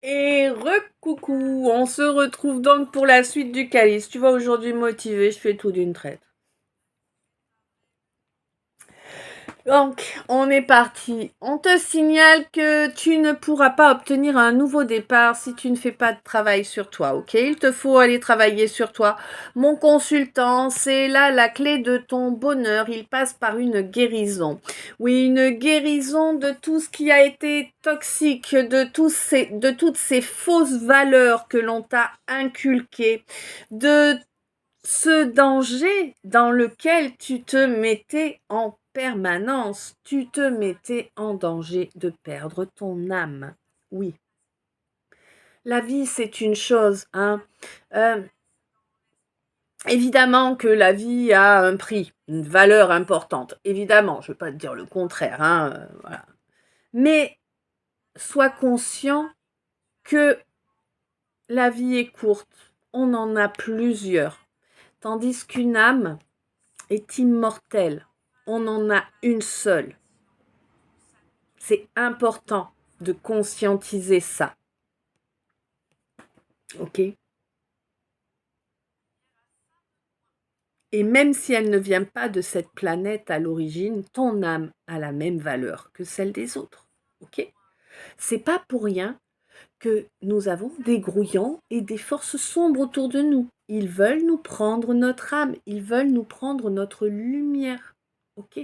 Et recoucou, on se retrouve donc pour la suite du calice. Tu vois, aujourd'hui motivée, je fais tout d'une traite. Donc, on est parti. On te signale que tu ne pourras pas obtenir un nouveau départ si tu ne fais pas de travail sur toi, ok? Il te faut aller travailler sur toi. Mon consultant, c'est là la clé de ton bonheur. Il passe par une guérison. Oui, une guérison de tout ce qui a été toxique, de toutes ces fausses valeurs que l'on t'a inculquées, de ce danger dans lequel tu te mettais en permanence, tu te mettais en danger de perdre ton âme. Oui, la vie, c'est une chose, hein. Euh, Évidemment que la vie a un prix, une valeur importante. Évidemment, je ne vais pas te dire le contraire, hein, voilà. Mais sois conscient que la vie est courte. On en a plusieurs. Tandis qu'une âme est immortelle. On en a une seule. C'est important de conscientiser ça. Ok? Et même si elle ne vient pas de cette planète à l'origine, ton âme a la même valeur que celle des autres. Ok? C'est pas pour rien que nous avons des grouillants et des forces sombres autour de nous. Ils veulent nous prendre notre âme, ils veulent nous prendre notre lumière. Ok?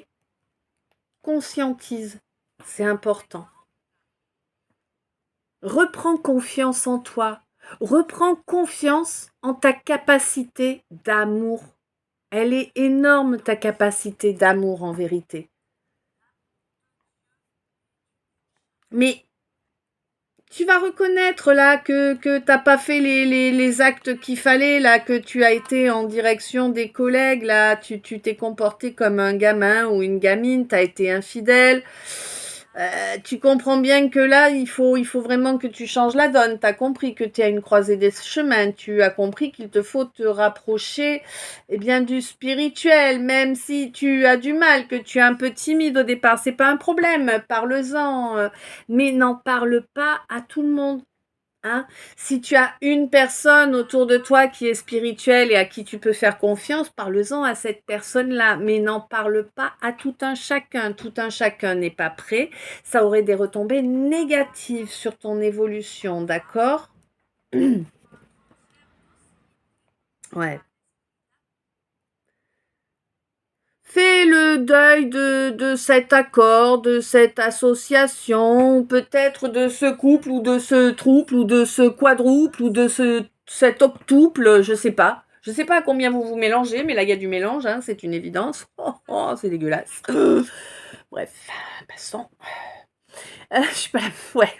Conscientise, c'est important. Reprends confiance en toi. Reprends confiance en ta capacité d'amour. Elle est énorme, ta capacité d'amour en vérité. Mais tu vas reconnaître là que tu n'as pas fait les actes qu'il fallait, là, que tu as été en direction des collègues, là, tu t'es comporté comme un gamin ou une gamine, tu as été infidèle. Tu comprends bien que là, il faut vraiment que tu changes la donne. Tu as compris que tu es à une croisée des chemins. Tu as compris qu'il te faut te rapprocher bien, du spirituel, même si tu as du mal, que tu es un peu timide au départ. C'est pas un problème, parle-en. Mais n'en parle pas à tout le monde. Hein. Si tu as une personne autour de toi qui est spirituelle et à qui tu peux faire confiance, parle-en à cette personne-là, mais n'en parle pas à tout un chacun. Tout un chacun n'est pas prêt. Ça aurait des retombées négatives sur ton évolution, d'accord? Ouais. Fais le deuil de cet accord, de cette association, peut-être de ce couple ou de ce trouble ou de ce quadruple ou de cet octuple, je sais pas. Je sais pas à combien vous vous mélangez, mais là il y a du mélange, hein, c'est une évidence. Oh, oh, c'est dégueulasse. Bref, passons. Je sais pas, ouais.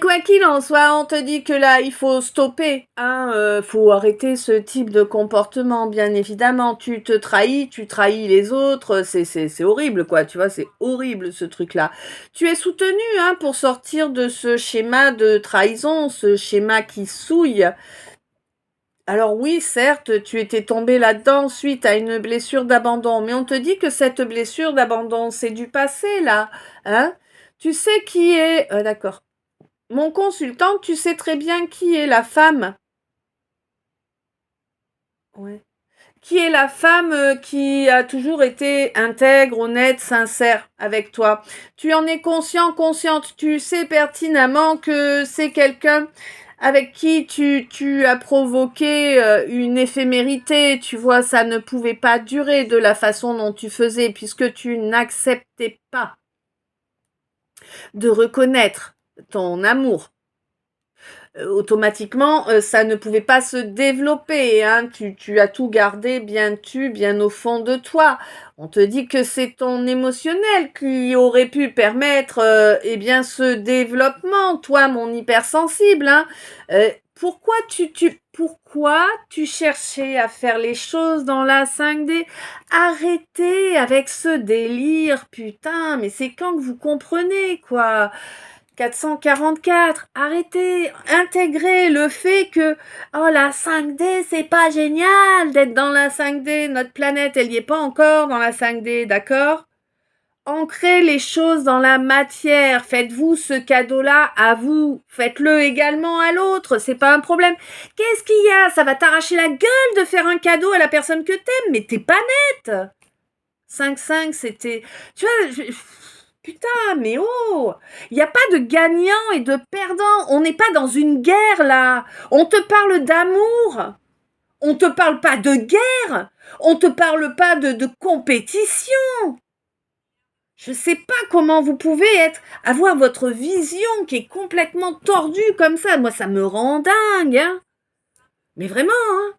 Quoi qu'il en soit, on te dit que là, il faut stopper, hein, faut arrêter ce type de comportement, bien évidemment. Tu trahis les autres, c'est horrible, quoi, tu vois, c'est horrible ce truc-là. Tu es soutenu, hein, pour sortir de ce schéma de trahison, ce schéma qui souille. Alors oui, certes, tu étais tombé là-dedans suite à une blessure d'abandon, mais on te dit que cette blessure d'abandon, c'est du passé, là, hein. Tu sais qui est... d'accord. Mon consultant, tu sais très bien qui est la femme. Ouais. Qui est la femme qui a toujours été intègre, honnête, sincère avec toi. Tu en es conscient, consciente. Tu sais pertinemment que c'est quelqu'un avec qui tu as provoqué une éphémérité. Tu vois, ça ne pouvait pas durer de la façon dont tu faisais puisque tu n'acceptais pas de reconnaître ton amour automatiquement, ça ne pouvait pas se développer. Hein. Tu as tout gardé bien au fond de toi. On te dit que c'est ton émotionnel qui aurait pu permettre ce développement, toi, mon hypersensible. Hein. Pourquoi pourquoi tu cherchais à faire les choses dans la 5D? Arrêtez avec ce délire, putain, mais c'est quand que vous comprenez, quoi? 444, arrêtez, intégrez le fait que oh la 5D c'est pas génial d'être dans la 5D, notre planète elle y est pas encore dans la 5D, d'accord? ancrez les choses dans la matière. Faites-vous ce cadeau-là à vous. Faites-le également à l'autre. C'est pas un problème. Qu'est-ce qu'il y a? Ça va t'arracher la gueule de faire un cadeau à la personne que t'aimes, mais t'es pas nette. 5-5, c'était... Tu vois, putain, mais oh! Il n'y a pas de gagnant et de perdant. On n'est pas dans une guerre, là. On te parle d'amour. On te parle pas de guerre. On te parle pas de compétition. Je sais pas comment vous pouvez avoir votre vision qui est complètement tordue comme ça. Moi, ça me rend dingue, hein. Mais vraiment, hein.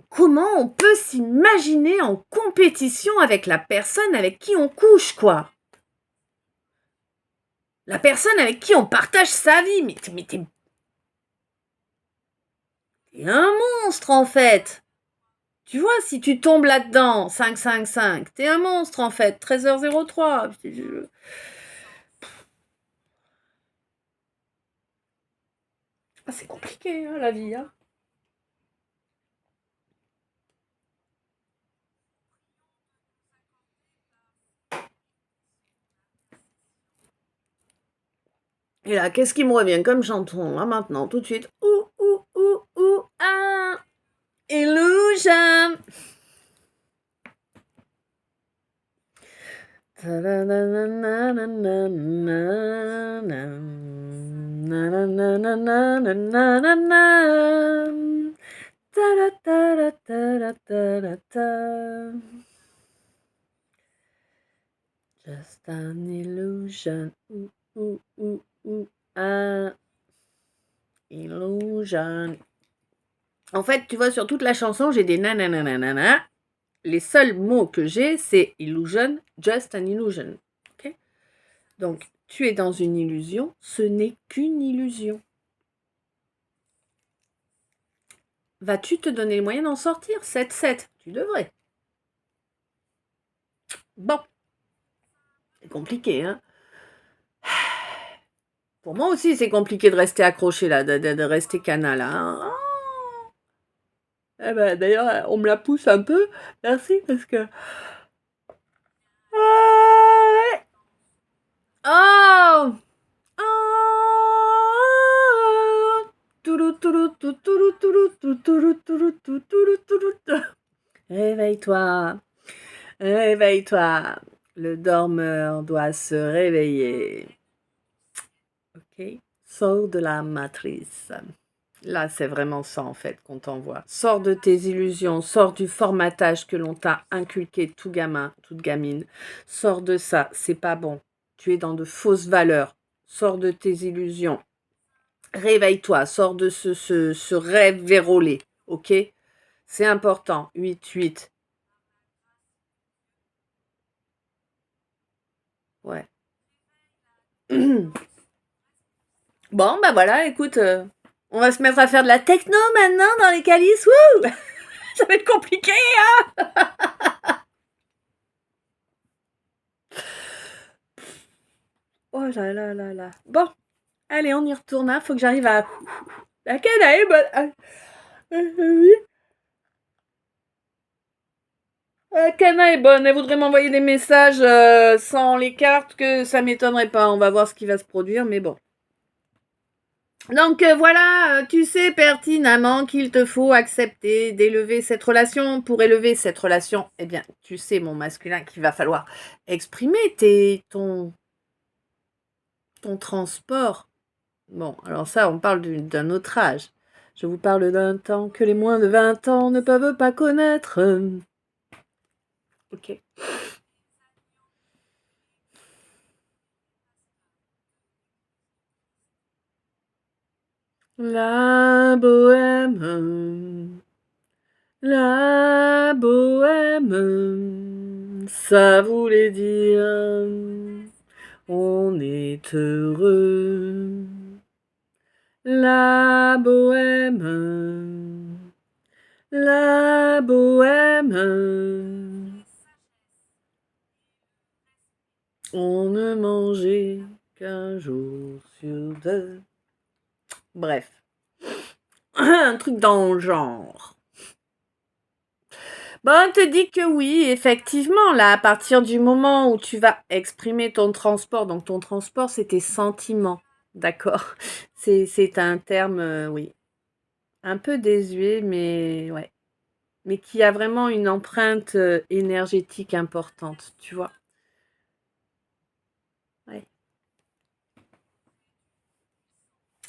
Comment on peut s'imaginer en compétition avec la personne avec qui on couche, quoi? La personne avec qui on partage sa vie. Mais t'es un monstre, en fait. Tu vois, si tu tombes là-dedans, 5-5-5, t'es un monstre, en fait. 13h03. Ah, c'est compliqué, hein, la vie, hein. Et là, qu'est-ce qui me revient comme chanson, là, maintenant, tout de suite? Ah, Illusion. Just an illusion. An illusion. En fait, tu vois, sur toute la chanson, j'ai des nanananana. Les seuls mots que j'ai, c'est illusion, just an illusion. Okay? Donc, tu es dans une illusion, ce n'est qu'une illusion. Vas-tu te donner les moyens d'en sortir? 7-7, tu devrais. Bon. C'est compliqué, hein? Pour moi aussi, c'est compliqué de rester accroché là, de rester canal. Hein? Oh, eh ben, d'ailleurs, on me la pousse un peu. Merci, parce que... Oh! Réveille-toi, réveille-toi. Le dormeur doit se réveiller. Ok? Sors de la matrice. Là, c'est vraiment ça, en fait, qu'on t'envoie. Sors de tes illusions, sors du formatage que l'on t'a inculqué, tout gamin, toute gamine. Sors de ça, c'est pas bon. Tu es dans de fausses valeurs. Sors de tes illusions. Réveille-toi, sors de ce rêve vérolé, ok? C'est important. 8-8. Ouais. Bon, bah voilà, écoute, on va se mettre à faire de la techno maintenant dans les calices. Wouh! Ça va être compliqué, hein? Oh là là là là. Bon, allez, on y retourne, hein. Faut que j'arrive à... La canaille, bonne... La cana est bonne. Elle voudrait m'envoyer des messages sans les cartes, que ça m'étonnerait pas. On va voir ce qui va se produire, mais bon. Donc voilà, tu sais pertinemment qu'il te faut accepter d'élever cette relation. Pour élever cette relation, eh bien, tu sais, mon masculin, qu'il va falloir exprimer ton transport. Bon, alors ça, on parle d'un autre âge. Je vous parle d'un temps que les moins de 20 ans ne peuvent pas connaître. Ok. La bohème, ça voulait dire on est heureux. La bohème, on ne mangeait qu'un jour sur deux. Bref, un truc dans le genre. Bon, on te dit que oui, effectivement, là, à partir du moment où tu vas exprimer ton transport, donc ton transport, c'est tes sentiments, d'accord? C'est un terme, oui, un peu désuet, mais ouais, mais qui a vraiment une empreinte énergétique importante, tu vois? Ouais.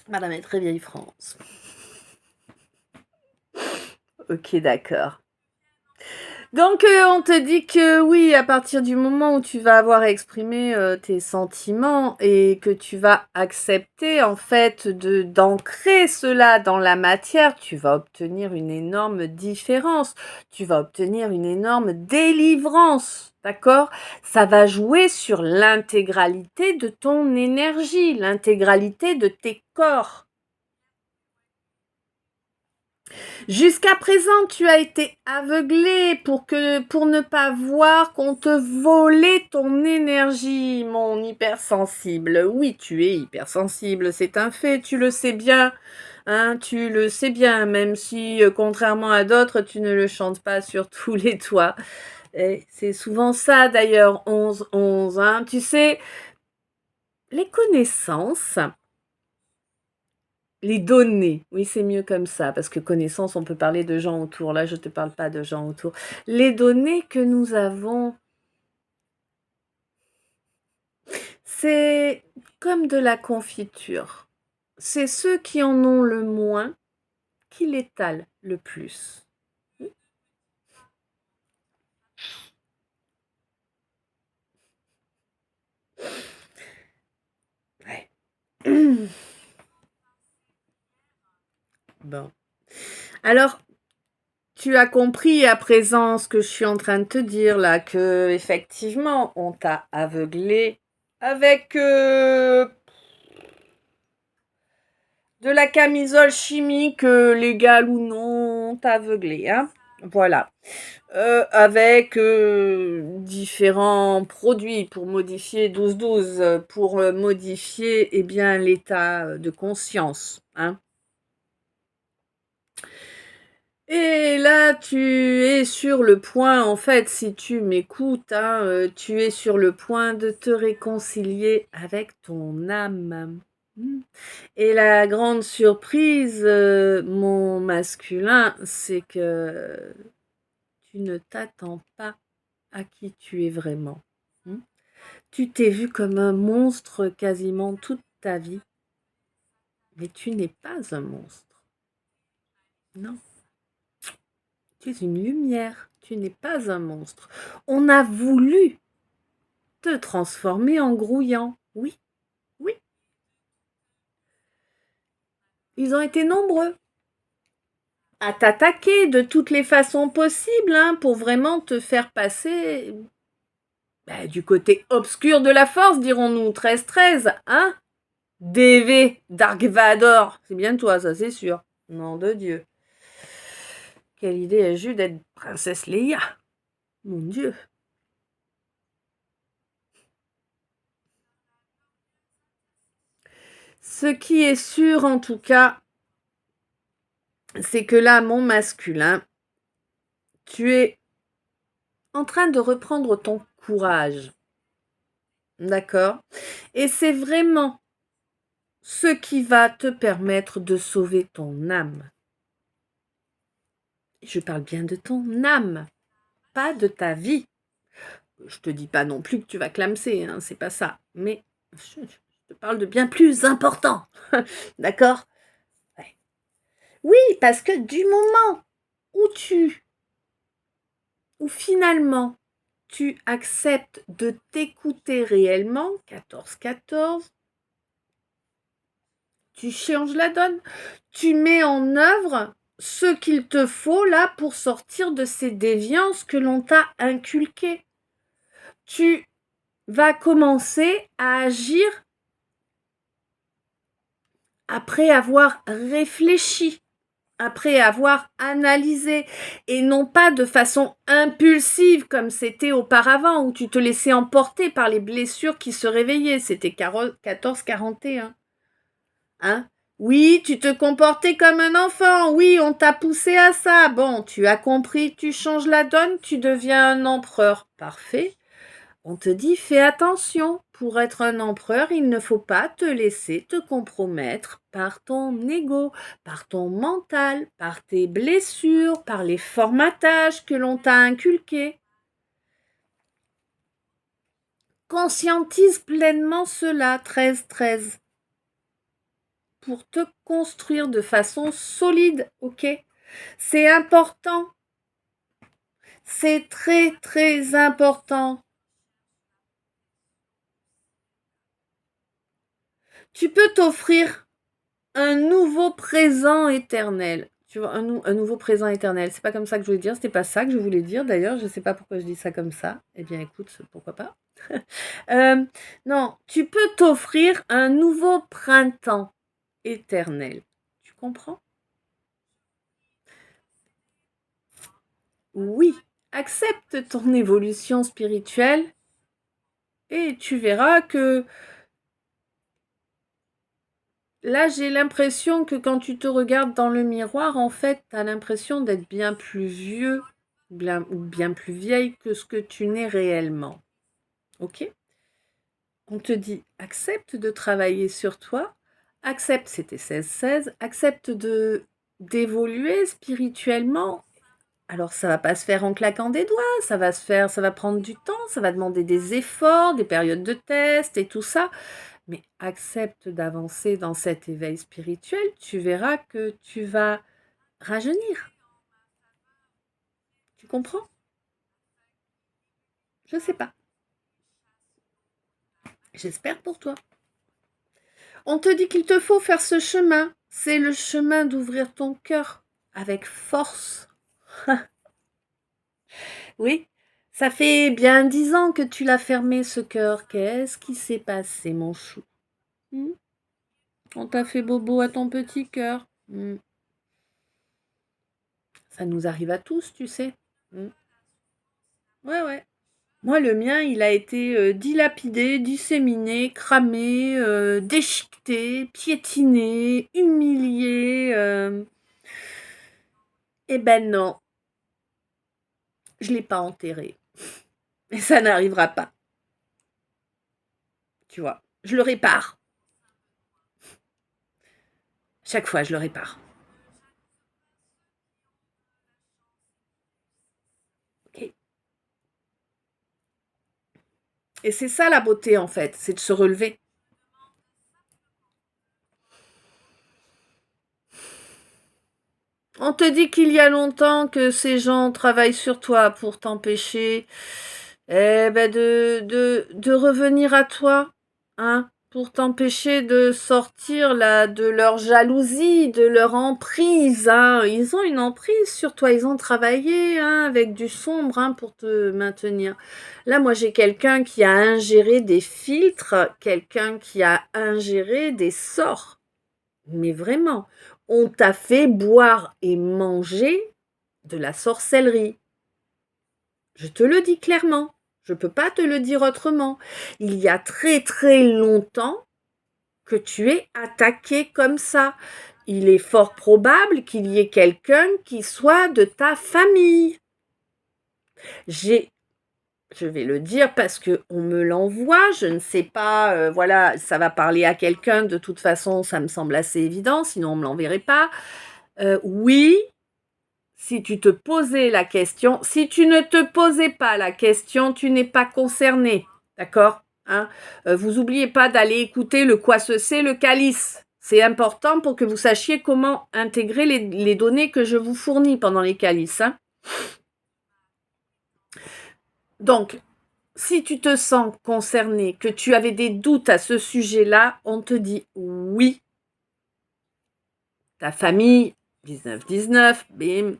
Madame est très vieille France. Ok, d'accord. Donc, on te dit que oui, à partir du moment où tu vas avoir exprimé tes sentiments et que tu vas accepter en fait d'ancrer cela dans la matière, tu vas obtenir une énorme différence, tu vas obtenir une énorme délivrance, d'accord? Ça va jouer sur l'intégralité de ton énergie, l'intégralité de tes corps. Jusqu'à présent, tu as été aveuglé pour ne pas voir qu'on te volait ton énergie, mon hypersensible. Oui, tu es hypersensible, c'est un fait, tu le sais bien. Hein, tu le sais bien, même si, contrairement à d'autres, tu ne le chantes pas sur tous les toits. Et c'est souvent ça d'ailleurs, 11-11. Hein. Tu sais, les connaissances, les données, oui, c'est mieux comme ça, parce que connaissance, on peut parler de gens autour. Là, je ne te parle pas de gens autour. Les données que nous avons, c'est comme de la confiture. C'est ceux qui en ont le moins qui l'étalent le plus. Ouais. Bon. Alors, tu as compris à présent ce que je suis en train de te dire là, que effectivement, on t'a aveuglé avec de la camisole chimique, légale ou non, t'a aveuglé, hein. Voilà. Avec différents produits pour modifier 12-12, pour modifier eh bien l'état de conscience, hein. Et là, tu es sur le point, en fait, si tu m'écoutes, hein, tu es sur le point de te réconcilier avec ton âme. Mm. Et la grande surprise, mon masculin, c'est que tu ne t'attends pas à qui tu es vraiment. Mm. Tu t'es vu comme un monstre quasiment toute ta vie, mais tu n'es pas un monstre. Non. Tu es une lumière, tu n'es pas un monstre. On a voulu te transformer en grouillant. Oui, oui. Ils ont été nombreux à t'attaquer de toutes les façons possibles, hein, pour vraiment te faire passer du côté obscur de la force, dirons-nous. 13-13, hein? DV, Dark Vador. C'est bien toi, ça c'est sûr. Nom de Dieu. Quelle idée ai-je eue d'être princesse Leia? Mon Dieu. Ce qui est sûr en tout cas, c'est que là, mon masculin, tu es en train de reprendre ton courage. D'accord? Et c'est vraiment ce qui va te permettre de sauver ton âme. Je parle bien de ton âme, pas de ta vie. Je te dis pas non plus que tu vas clamser, hein, c'est pas ça. Mais je te parle de bien plus important. D'accord? Ouais. Oui, parce que du moment où finalement tu acceptes de t'écouter réellement, 14-14, tu changes la donne. Tu mets en œuvre ce qu'il te faut là pour sortir de ces déviances que l'on t'a inculquées. Tu vas commencer à agir après avoir réfléchi, après avoir analysé, et non pas de façon impulsive comme c'était auparavant, où tu te laissais emporter par les blessures qui se réveillaient. C'était 14-41. Hein? Oui, tu te comportais comme un enfant. Oui, on t'a poussé à ça. Bon, tu as compris, tu changes la donne, tu deviens un empereur. Parfait. On te dit, fais attention. Pour être un empereur, il ne faut pas te laisser te compromettre par ton ego, par ton mental, par tes blessures, par les formatages que l'on t'a inculqués. Conscientise pleinement cela, 13-13, pour te construire de façon solide, ok? C'est important. C'est très, très important. Tu peux t'offrir un nouveau présent éternel. Tu vois, un nouveau présent éternel. C'est pas comme ça que je voulais dire, c'était pas ça que je voulais dire d'ailleurs, je sais pas pourquoi je dis ça comme ça. Eh bien écoute, pourquoi pas. Non, tu peux t'offrir un nouveau printemps éternel. Tu comprends? Oui, accepte ton évolution spirituelle et tu verras que là, j'ai l'impression que quand tu te regardes dans le miroir, en fait, tu as l'impression d'être bien plus vieux ou bien plus vieille que ce que tu n'es réellement. Ok? On te dit, accepte de travailler sur toi, accepte, c'était 16-16, accepte d'évoluer spirituellement. Alors, ça va pas se faire en claquant des doigts, ça va prendre du temps, ça va demander des efforts, des périodes de test et tout ça. Mais accepte d'avancer dans cet éveil spirituel, tu verras que tu vas rajeunir. Tu comprends? Je sais pas. J'espère pour toi. On te dit qu'il te faut faire ce chemin. C'est le chemin d'ouvrir ton cœur avec force. Oui, ça fait bien 10 ans que tu l'as fermé ce cœur. Qu'est-ce qui s'est passé, mon chou? On t'a fait bobo à ton petit cœur. Ça nous arrive à tous, tu sais. Ouais, ouais. Moi, le mien, il a été dilapidé, disséminé, cramé, déchiqueté, piétiné, humilié. Eh ben non, je ne l'ai pas enterré. Et ça n'arrivera pas. Tu vois, je le répare. Chaque fois, je le répare. Ok. Et c'est ça la beauté, en fait, c'est de se relever. On te dit qu'il y a longtemps que ces gens travaillent sur toi pour t'empêcher de revenir à toi, hein, pour t'empêcher de sortir là de leur jalousie, de leur emprise, hein. Ils ont une emprise sur toi, ils ont travaillé, hein, avec du sombre, hein, pour te maintenir. Là, moi, j'ai quelqu'un qui a ingéré des filtres, quelqu'un qui a ingéré des sorts. Mais vraiment, on t'a fait boire et manger de la sorcellerie. Je te le dis clairement. Je ne peux pas te le dire autrement. Il y a très très longtemps que tu es attaqué comme ça. Il est fort probable qu'il y ait quelqu'un qui soit de ta famille. Je vais le dire parce que on me l'envoie, je ne sais pas, voilà, ça va parler à quelqu'un, de toute façon, ça me semble assez évident, sinon on ne me l'enverrait pas. Oui, si tu te posais la question, si tu ne te posais pas la question, tu n'es pas concerné, d'accord, hein? Vous oubliez pas d'aller écouter le quoi ce c'est, le calice. C'est important pour que vous sachiez comment intégrer les données que je vous fournis pendant les calices, hein? Donc, si tu te sens concerné, que tu avais des doutes à ce sujet-là, on te dit oui. Ta famille, 19-19, bim,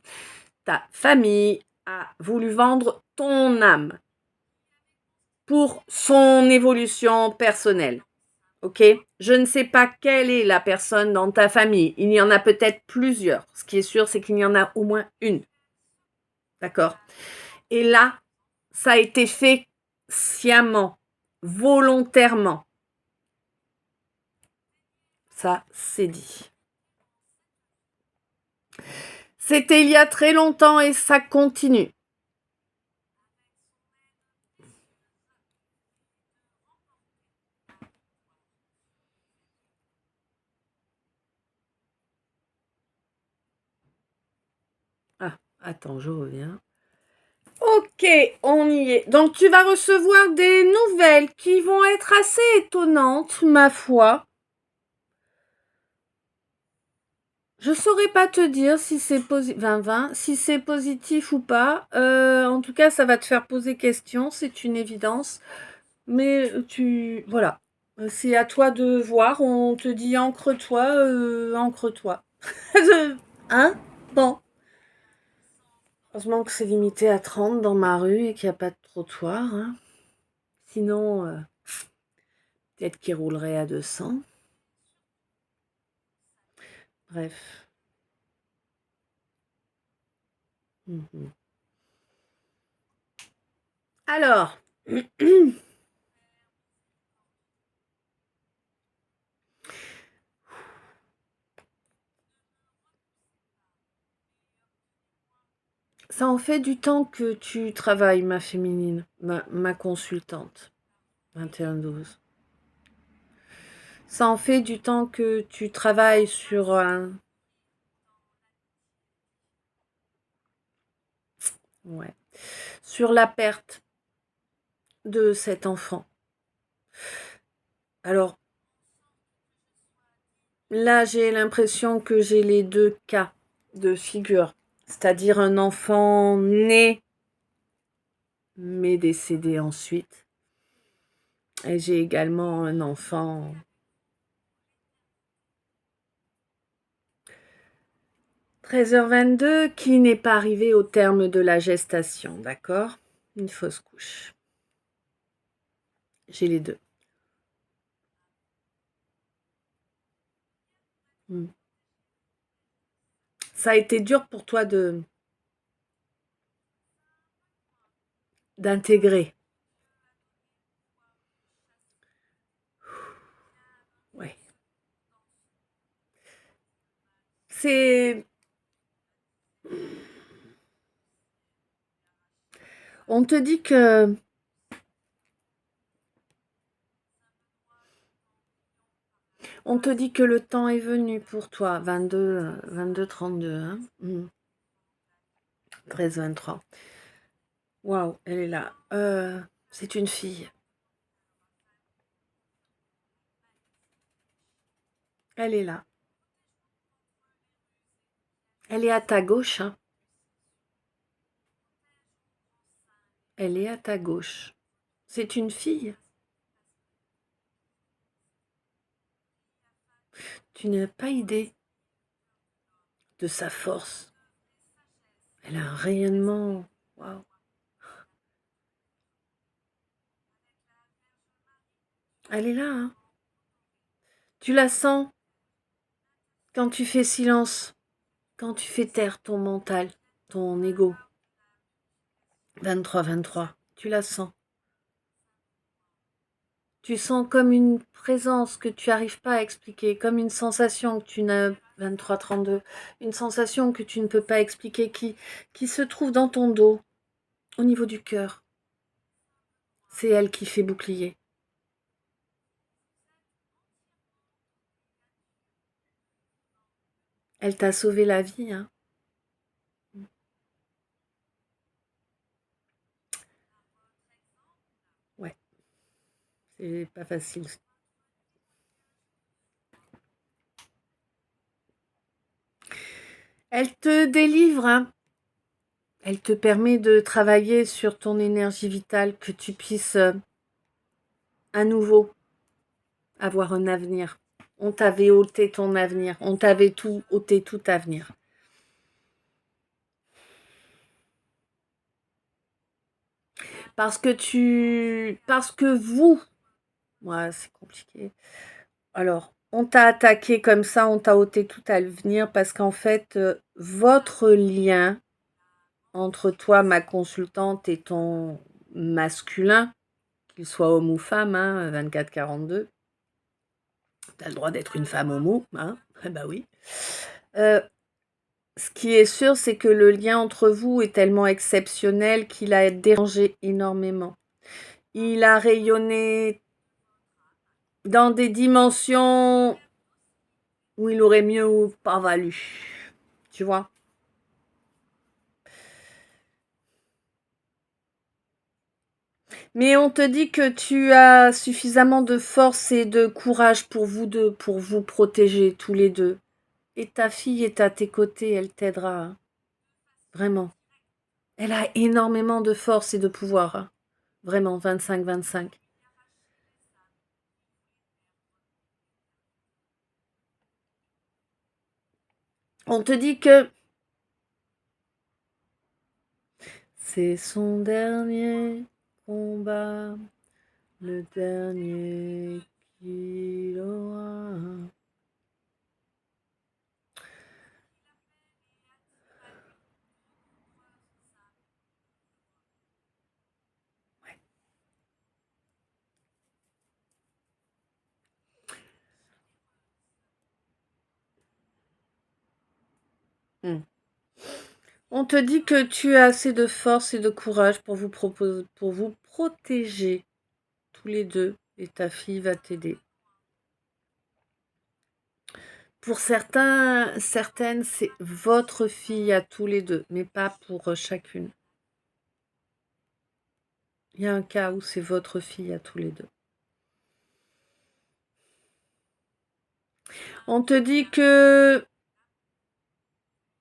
ta famille a voulu vendre ton âme pour son évolution personnelle. Ok? Je ne sais pas quelle est la personne dans ta famille. Il y en a peut-être plusieurs. Ce qui est sûr, c'est qu'il y en a au moins une. D'accord? Et là, ça a été fait sciemment, volontairement. Ça, c'est dit. C'était il y a très longtemps et ça continue. Ah, attends, je reviens. Ok, on y est. Donc tu vas recevoir des nouvelles qui vont être assez étonnantes, ma foi. Je saurais pas te dire si c'est si c'est positif ou pas. En tout cas, ça va te faire poser question, c'est une évidence. Mais voilà, c'est à toi de voir. On te dit ancre-toi, ancre-toi. Hein? Bon. Heureusement que c'est limité à 30 dans ma rue et qu'il n'y a pas de trottoir. Hein. Sinon, peut-être qu'il roulerait à 200. Bref. Mhm. Alors, ça en fait du temps que tu travailles, ma féminine, ma consultante. 21-12. Ça en fait du temps que tu travailles sur ouais, sur la perte de cet enfant. Alors, là, j'ai l'impression que j'ai les deux cas de figure. C'est-à-dire un enfant né, mais décédé ensuite. Et j'ai également un enfant 13h22 qui n'est pas arrivé au terme de la gestation, d'accord? Une fausse couche. J'ai les deux. Ça a été dur pour toi d'intégrer. Ouais. C'est... On te dit que... On te dit que le temps est venu pour toi. 22-32, hein? 13-23. Waouh, elle est là. C'est une fille. Elle est là. Elle est à ta gauche, hein? Elle est à ta gauche. C'est une fille. Tu n'as pas idée de sa force. Elle a un rayonnement. Waouh. Elle est là, hein? Tu la sens quand tu fais silence, quand tu fais taire ton mental, ton ego. 23-23. Tu la sens. Tu sens comme une présence que tu n'arrives pas à expliquer, comme une sensation que tu n'as 23-32, une sensation que tu ne peux pas expliquer qui se trouve dans ton dos, au niveau du cœur. C'est elle qui fait bouclier. Elle t'a sauvé la vie, hein. Ouais, c'est pas facile. Elle te délivre, hein. Elle te permet de travailler sur ton énergie vitale, que tu puisses à nouveau avoir un avenir. On t'avait ôté ton avenir, on t'avait tout ôté tout avenir. Parce que vous, ouais, c'est compliqué. Alors, on t'a attaqué comme ça, on t'a ôté tout avenir parce qu'en fait, votre lien entre toi, ma consultante, et ton masculin, qu'il soit homme ou femme, hein, 24-42, T'as le droit d'être une femme homo, hein? Eh ben oui. Ce qui est sûr, c'est que le lien entre vous est tellement exceptionnel qu'il a dérangé énormément. Il a rayonné dans des dimensions où il aurait mieux pas valu. Tu vois? Mais on te dit que tu as suffisamment de force et de courage pour vous deux, pour vous protéger tous les deux. Et ta fille est à tes côtés, elle t'aidera, hein. Vraiment. Elle a énormément de force et de pouvoir, hein. Vraiment, 25-25. On te dit que c'est son dernier combat, le dernier qu'il aura. Hmm. On te dit que tu as assez de force et de courage pour vous protéger tous les deux et ta fille va t'aider. Pour certaines, c'est votre fille à tous les deux, mais pas pour chacune. Il y a un cas où c'est votre fille à tous les deux. On te dit que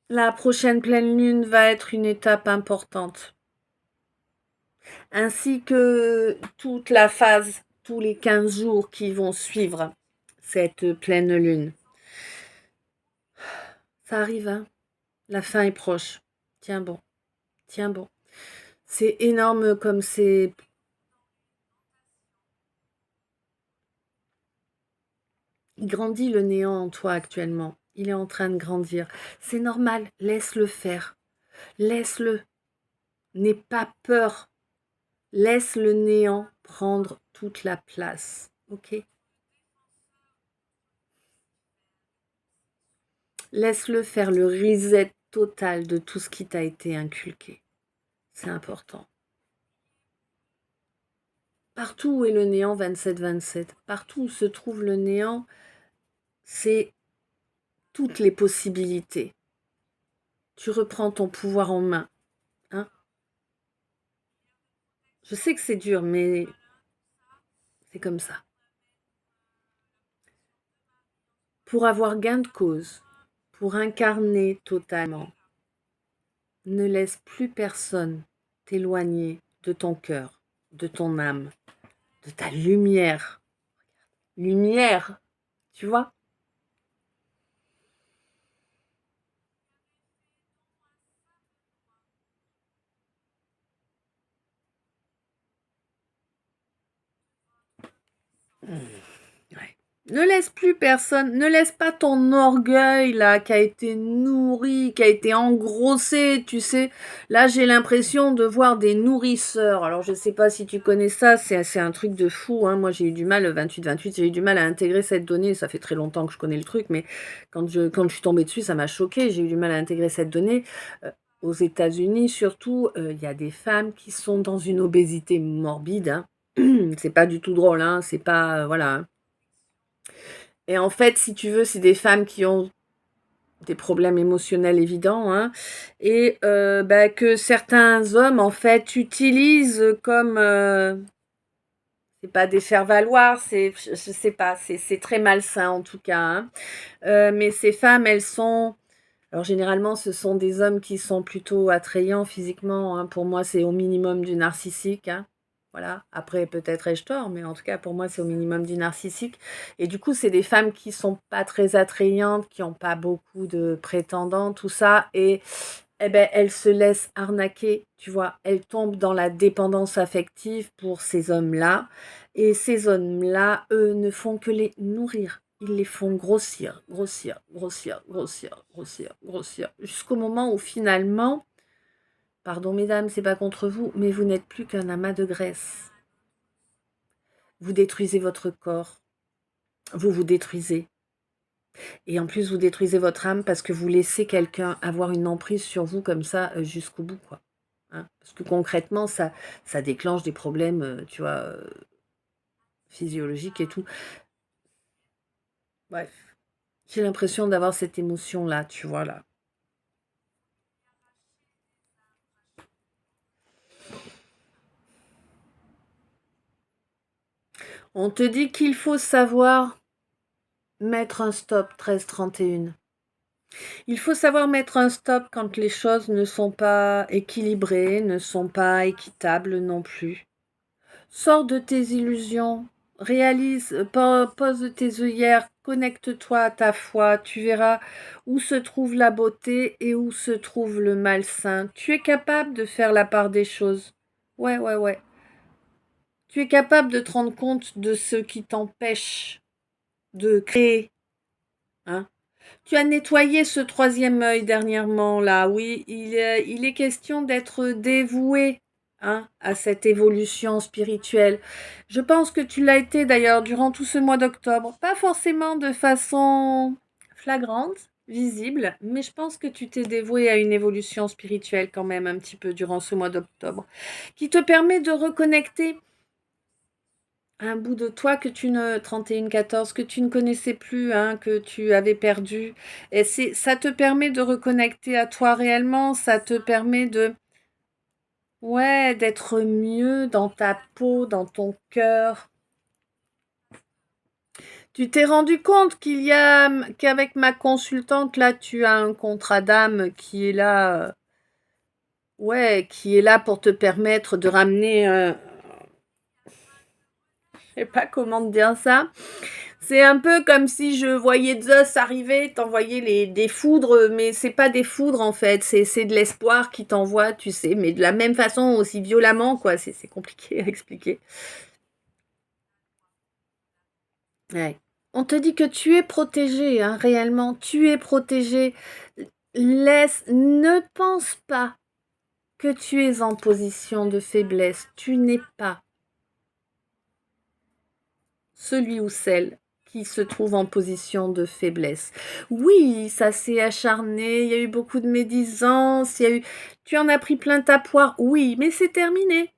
la prochaine pleine lune va être une étape importante, ainsi que toute la phase, tous les 15 jours qui vont suivre cette pleine lune. Ça arrive, hein? La fin est proche. Tiens bon, tiens bon. C'est énorme comme c'est... Il grandit le néant en toi actuellement. Il est en train de grandir. C'est normal, laisse-le faire. Laisse-le. N'aie pas peur. Laisse le néant prendre toute la place. Ok? Laisse-le faire le reset total de tout ce qui t'a été inculqué. C'est important. Partout où est le néant 27-27, partout où se trouve le néant, c'est toutes les possibilités. Tu reprends ton pouvoir en main. Hein? Je sais que c'est dur, mais c'est comme ça. Pour avoir gain de cause, pour incarner totalement, ne laisse plus personne t'éloigner de ton cœur, de ton âme, de ta lumière. Lumière, tu vois? Ouais. Ne laisse plus personne, ne laisse pas ton orgueil là qui a été nourri, qui a été engrossé, tu sais. Là, j'ai l'impression de voir des nourrisseurs. Alors, je sais pas si tu connais ça, c'est un truc de fou, hein. Moi, j'ai eu du mal, 28-28, j'ai eu du mal à intégrer cette donnée. Ça fait très longtemps que je connais le truc, mais quand je suis tombée dessus, ça m'a choquée. J'ai eu du mal à intégrer cette donnée. Aux États-Unis, surtout, il y a des femmes qui sont dans une obésité morbide, hein. C'est pas du tout drôle, hein. C'est pas, voilà, hein. Et en fait, si tu veux, c'est des femmes qui ont des problèmes émotionnels évidents, hein, et bah, que certains hommes, en fait, utilisent comme, c'est pas des faire-valoir, je sais pas, c'est très malsain en tout cas, hein. Mais ces femmes, elles sont... Alors généralement, ce sont des hommes qui sont plutôt attrayants physiquement, hein. Pour moi, c'est au minimum du narcissique, hein. Voilà. Après, peut-être ai-je tort, mais en tout cas, pour moi, c'est au minimum du narcissique. Et du coup, c'est des femmes qui sont pas très attrayantes, qui n'ont pas beaucoup de prétendants, tout ça. Et eh ben, elles se laissent arnaquer, tu vois. Elles tombent dans la dépendance affective pour ces hommes-là. Et ces hommes-là, eux, ne font que les nourrir. Ils les font grossir, grossir, grossir, grossir, grossir, grossir, jusqu'au moment où finalement, pardon mesdames, c'est pas contre vous, mais vous n'êtes plus qu'un amas de graisse. Vous détruisez votre corps. vous vous détruisez. Et en plus, vous détruisez votre âme parce que vous laissez quelqu'un avoir une emprise sur vous comme ça jusqu'au bout, quoi. Hein, parce que concrètement, ça déclenche des problèmes, tu vois, physiologiques et tout. Bref, j'ai l'impression d'avoir cette émotion-là, tu vois, là. On te dit qu'il faut savoir mettre un stop, 13-31. Il faut savoir mettre un stop quand les choses ne sont pas équilibrées, ne sont pas équitables non plus. Sors de tes illusions, réalise, pose tes œillères, connecte-toi à ta foi, tu verras où se trouve la beauté et où se trouve le malsain. Tu es capable de faire la part des choses. Ouais, ouais, ouais. Tu es capable de te rendre compte de ce qui t'empêche de créer. Hein. Tu as nettoyé ce troisième œil dernièrement, là. Oui, il est question d'être dévoué, hein, à cette évolution spirituelle. Je pense que tu l'as été d'ailleurs durant tout ce mois d'octobre. Pas forcément de façon flagrante, visible, mais je pense que tu t'es dévoué à une évolution spirituelle quand même un petit peu durant ce mois d'octobre, qui te permet de reconnecter un bout de toi que tu ne 31-14 que tu ne connaissais plus, hein, que tu avais perdu. Et ça te permet de reconnecter à toi réellement, ça te permet de ouais, d'être mieux dans ta peau, dans ton cœur. Tu t'es rendu compte qu'avec ma consultante là, tu as un contrat d'âme qui est là ouais, qui est là pour te permettre de ramener je sais pas comment te dire ça. C'est un peu comme si je voyais Zeus arriver, t'envoyer des foudres, mais c'est pas des foudres en fait, c'est de l'espoir qui t'envoie, tu sais, mais de la même façon, aussi violemment, quoi. C'est compliqué à expliquer. Ouais. On te dit que tu es protégé, hein, réellement, tu es protégé. Ne pense pas que tu es en position de faiblesse. Tu n'es pas celui ou celle qui se trouve en position de faiblesse. Oui, ça s'est acharné, il y a eu beaucoup de médisance, tu en as pris plein ta poire, oui, mais c'est terminé.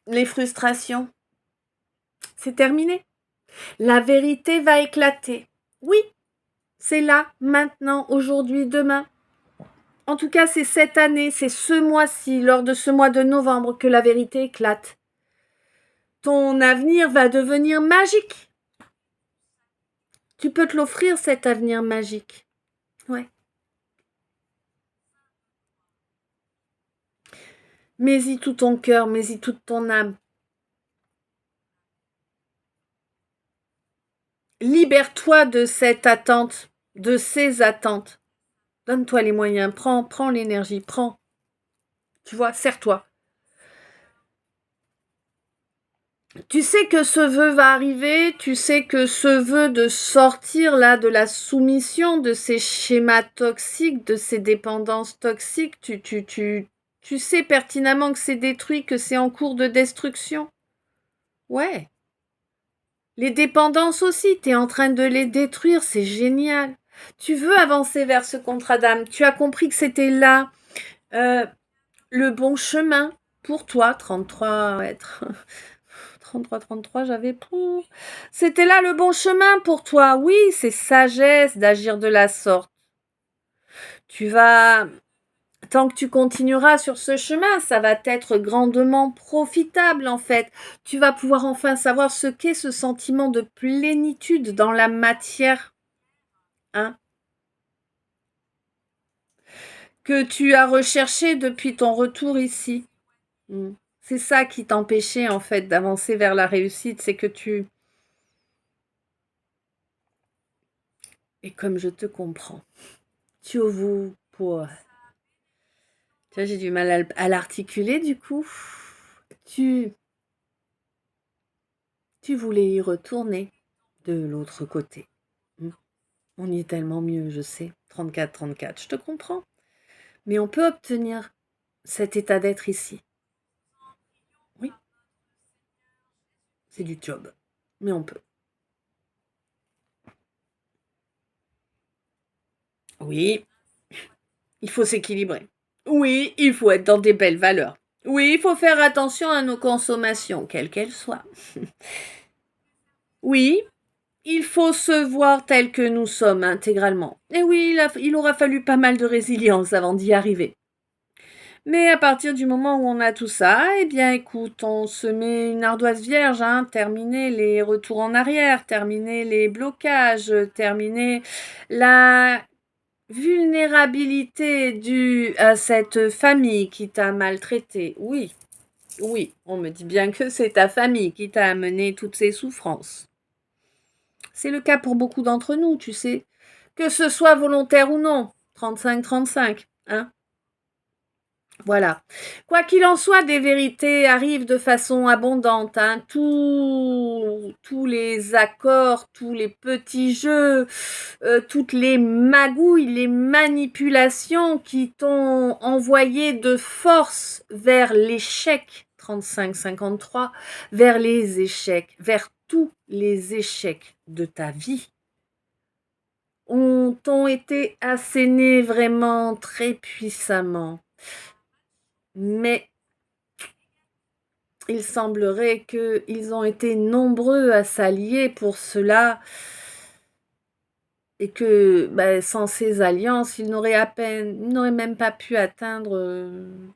Les frustrations, c'est terminé. La vérité va éclater. Oui, c'est là, maintenant, aujourd'hui, demain. En tout cas, c'est cette année, c'est ce mois-ci, lors de ce mois de novembre, que la vérité éclate. Ton avenir va devenir magique. Tu peux te l'offrir, cet avenir magique. Ouais. Mets-y tout ton cœur, mets-y toute ton âme. Libère-toi de cette attente, de ces attentes. Donne-toi les moyens, prends l'énergie, prends. Tu vois, serre-toi. Tu sais que ce vœu va arriver, tu sais que ce vœu de sortir là de la soumission, de ces schémas toxiques, de ces dépendances toxiques, tu sais pertinemment que c'est détruit, que c'est en cours de destruction. Ouais. Les dépendances aussi, tu es en train de les détruire, c'est génial. Tu veux avancer vers ce contrat d'âme, tu as compris que c'était là le bon chemin pour toi, 33, ouais, 33, j'avais pour. C'était là le bon chemin pour toi, oui, c'est sagesse d'agir de la sorte. Tu vas, tant que tu continueras sur ce chemin, ça va être grandement profitable en fait. Tu vas pouvoir enfin savoir ce qu'est ce sentiment de plénitude dans la matière, hein, que tu as recherché depuis ton retour ici. Mm. C'est ça qui t'empêchait en fait d'avancer vers la réussite, c'est que tu... Et comme je te comprends, tu vous pour... Tu vois, j'ai du mal à l'articuler du coup. Tu... Tu voulais y retourner de l'autre côté. Mm. On y est tellement mieux, je sais. 34, je te comprends. Mais on peut obtenir cet état d'être ici. Oui, c'est du job. Mais on peut. Oui, il faut s'équilibrer. Oui, il faut être dans des belles valeurs. Oui, il faut faire attention à nos consommations, quelles qu'elles soient. Oui, il faut se voir tel que nous sommes intégralement. Et oui, il aura fallu pas mal de résilience avant d'y arriver. Mais à partir du moment où on a tout ça, eh bien écoute, on se met une ardoise vierge, hein, terminer les retours en arrière, terminer les blocages, terminer la vulnérabilité due à cette famille qui t'a maltraité. Oui, oui, on me dit bien que c'est ta famille qui t'a amené toutes ces souffrances. C'est le cas pour beaucoup d'entre nous, tu sais, que ce soit volontaire ou non. 35-35, hein. Voilà. Quoi qu'il en soit, des vérités arrivent de façon abondante, hein. Tous les accords, tous les petits jeux, toutes les magouilles, les manipulations qui t'ont envoyé de force vers l'échec, 35-53, vers les échecs, vers tous les échecs de ta vie, t'ont été assénés vraiment très puissamment. Mais il semblerait qu'ils ont été nombreux à s'allier pour cela et que sans ces alliances, ils n'auraient même pas pu atteindre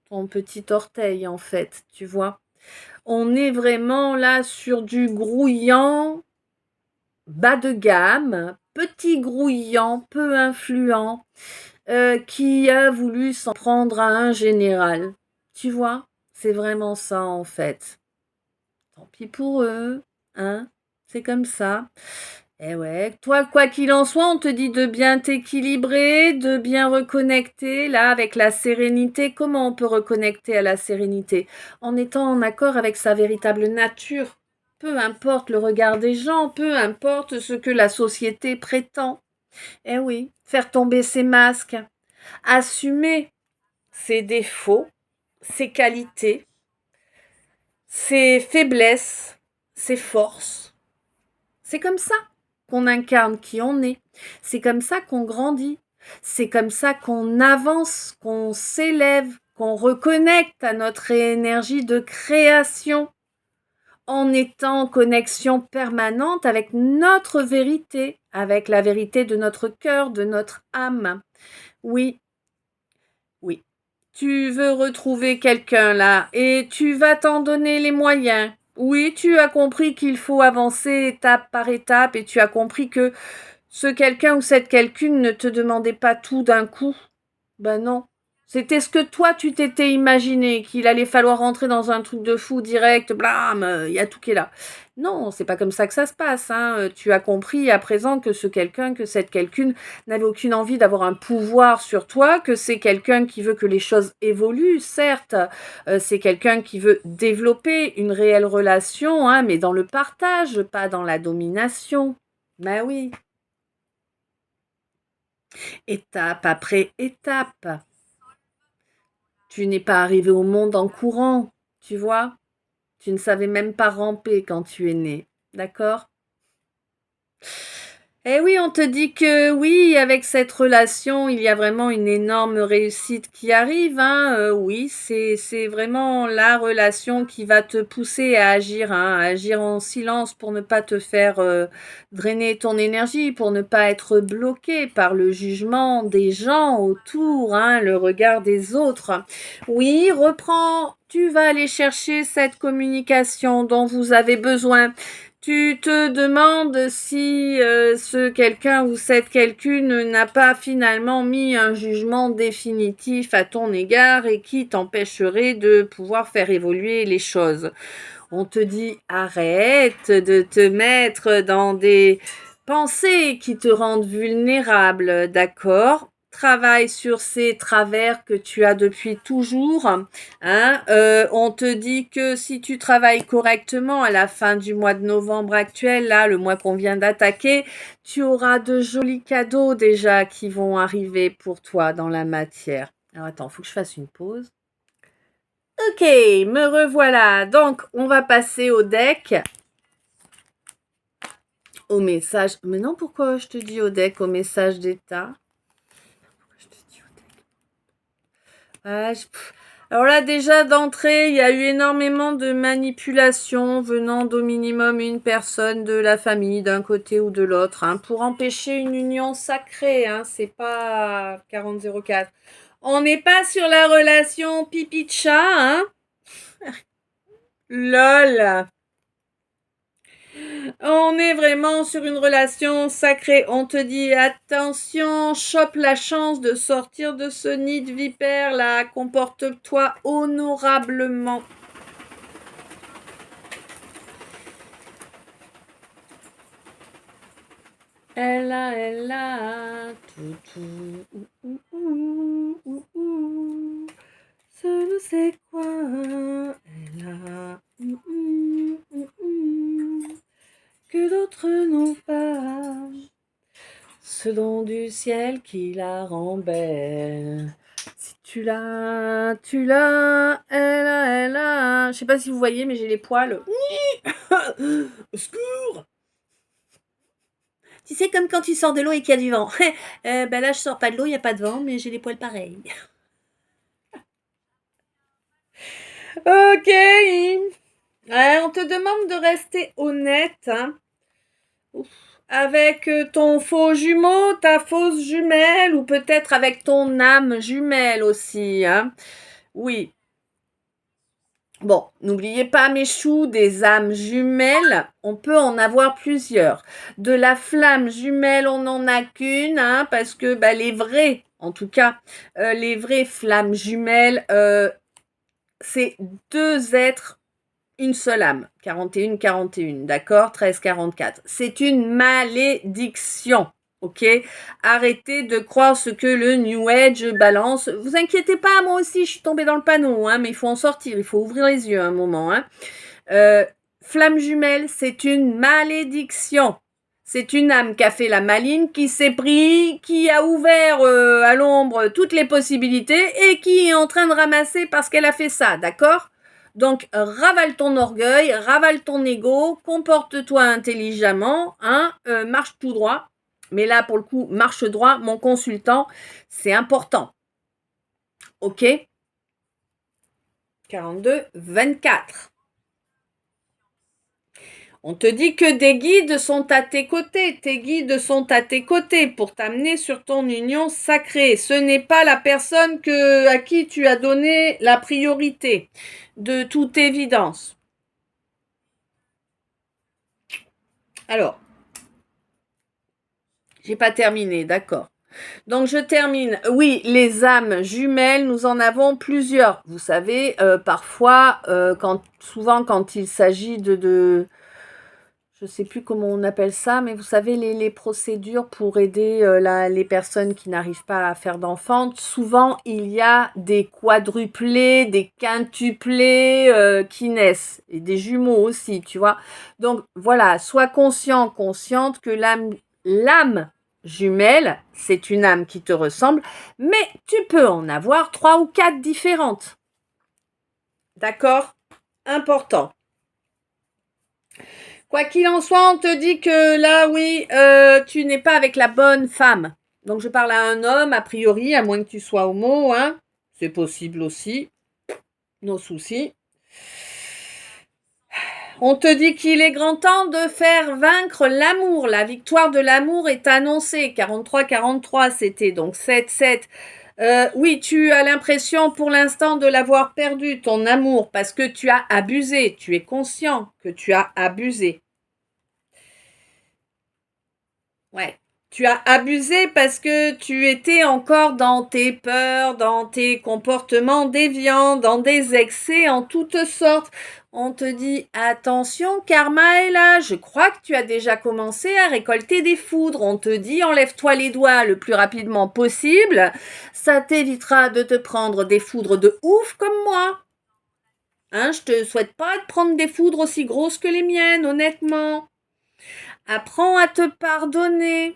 ton petit orteil en fait, tu vois. On est vraiment là sur du grouillant, bas de gamme, petit grouillant, peu influent, qui a voulu s'en prendre à un général. Tu vois, c'est vraiment ça en fait. Tant pis pour eux, hein, c'est comme ça. Eh ouais, toi, quoi qu'il en soit, on te dit de bien t'équilibrer, de bien reconnecter, là, avec la sérénité. Comment on peut reconnecter à la sérénité? En étant en accord avec sa véritable nature. Peu importe le regard des gens, peu importe ce que la société prétend. Eh oui, faire tomber ses masques, assumer ses défauts, ses qualités, ses faiblesses, ses forces. C'est comme ça qu'on incarne qui on est. C'est comme ça qu'on grandit. C'est comme ça qu'on avance, qu'on s'élève, qu'on reconnecte à notre énergie de création en étant en connexion permanente avec notre vérité, avec la vérité de notre cœur, de notre âme. Oui, oui. Tu veux retrouver quelqu'un là et tu vas t'en donner les moyens. Oui, tu as compris qu'il faut avancer étape par étape et tu as compris que ce quelqu'un ou cette quelqu'une ne te demandait pas tout d'un coup. Ben non. C'était ce que toi tu t'étais imaginé, qu'il allait falloir rentrer dans un truc de fou direct, blam, il y a tout qui est là. Non, c'est pas comme ça que ça se passe, hein. Tu as compris à présent que ce quelqu'un, que cette quelqu'une n'avait aucune envie d'avoir un pouvoir sur toi, que c'est quelqu'un qui veut que les choses évoluent, certes. C'est quelqu'un qui veut développer une réelle relation, hein, mais dans le partage, pas dans la domination. Ben oui. Étape après étape. Tu n'es pas arrivé au monde en courant, tu vois? Tu ne savais même pas ramper quand tu es né, d'accord? Eh oui, on te dit que oui, avec cette relation, il y a vraiment une énorme réussite qui arrive, hein. Oui, c'est vraiment la relation qui va te pousser à agir, hein, à agir en silence pour ne pas te faire, drainer ton énergie, pour ne pas être bloqué par le jugement des gens autour, hein, le regard des autres. Oui, reprends, tu vas aller chercher cette communication dont vous avez besoin. Tu te demandes si ce quelqu'un ou cette quelqu'une n'a pas finalement mis un jugement définitif à ton égard et qui t'empêcherait de pouvoir faire évoluer les choses. On te dit arrête de te mettre dans des pensées qui te rendent vulnérable, d'accord? Travaille sur ces travers que tu as depuis toujours. Hein. On te dit que si tu travailles correctement à la fin du mois de novembre actuel, là, le mois qu'on vient d'attaquer, tu auras de jolis cadeaux déjà qui vont arriver pour toi dans la matière. Alors attends, faut que je fasse une pause. Ok, me revoilà. Donc, on va passer au deck. Au message. Mais non, pourquoi je te dis au deck, au message d'état? Alors là, déjà d'entrée, il y a eu énormément de manipulations venant d'au minimum une personne de la famille, d'un côté ou de l'autre, hein, pour empêcher une union sacrée. Hein, c'est pas 4004. On n'est pas sur la relation pipi de chat, hein. Lol. On est vraiment sur une relation sacrée. On te dit attention, chope la chance de sortir de ce nid de vipère là. Comporte-toi honorablement. Elle a, tout, ce ne sait quoi, elle a, que d'autres n'ont pas, ce don du ciel qui la rend belle. Si tu l'as, elle a. Je sais pas si vous voyez, mais j'ai les poils. Au secours! Tu sais, comme quand tu sors de l'eau et qu'il y a du vent. Ben là, je sors pas de l'eau, il n'y a pas de vent, mais j'ai les poils pareils. Ok. Ouais, on te demande de rester honnête, hein, avec ton faux jumeau, ta fausse jumelle, ou peut-être avec ton âme jumelle aussi. Hein. Oui. Bon, n'oubliez pas, mes choux, des âmes jumelles, on peut en avoir plusieurs. De la flamme jumelle, on n'en a qu'une, hein, parce que bah, les vrais, en tout cas, les vraies flammes jumelles, c'est deux êtres, une seule âme. 41, d'accord, 13, 44. C'est une malédiction. Ok, arrêtez de croire ce que le New Age balance. Vous inquiétez pas, moi aussi je suis tombée dans le panneau, hein, mais il faut en sortir, il faut ouvrir les yeux un moment. Hein. Flamme jumelle, c'est une malédiction. C'est une âme qui a fait la maline, qui s'est pris, qui a ouvert à l'ombre toutes les possibilités et qui est en train de ramasser parce qu'elle a fait ça, d'accord ? Donc, ravale ton orgueil, ravale ton ego, comporte-toi intelligemment, hein, marche tout droit. Mais là, pour le coup, marche droit, mon consultant, c'est important. Ok ? 42, 24. On te dit que des guides sont à tes côtés. Tes guides sont à tes côtés pour t'amener sur ton union sacrée. Ce n'est pas la personne à qui tu as donné la priorité, de toute évidence. Alors, j'ai pas terminé, d'accord. Donc je termine. Oui, les âmes jumelles, nous en avons plusieurs. Vous savez, parfois, souvent quand il s'agit de je sais plus comment on appelle ça, mais vous savez, les procédures pour aider les personnes qui n'arrivent pas à faire d'enfants, souvent il y a des quadruplés, des quintuplés qui naissent, et des jumeaux aussi, tu vois. Donc voilà, sois consciente que l'âme jumelle, c'est une âme qui te ressemble, mais tu peux en avoir 3 ou 4 différentes. D'accord ? Important. Quoi qu'il en soit, on te dit que là, oui, tu n'es pas avec la bonne femme. Donc, je parle à un homme, a priori, à moins que tu sois homo, hein. C'est possible aussi. Nos soucis. On te dit qu'il est grand temps de faire vaincre l'amour. La victoire de l'amour est annoncée. 43, c'était donc 7. Oui, tu as l'impression pour l'instant de l'avoir perdu, ton amour, parce que tu as abusé. Tu es conscient que tu as abusé. Ouais. Tu as abusé parce que tu étais encore dans tes peurs, dans tes comportements déviants, dans des excès en toutes sortes. On te dit attention, karma est là. Je crois que tu as déjà commencé à récolter des foudres. On te dit enlève-toi les doigts le plus rapidement possible. Ça t'évitera de te prendre des foudres de ouf comme moi. Hein, je te souhaite pas de prendre des foudres aussi grosses que les miennes, honnêtement. Apprends à te pardonner.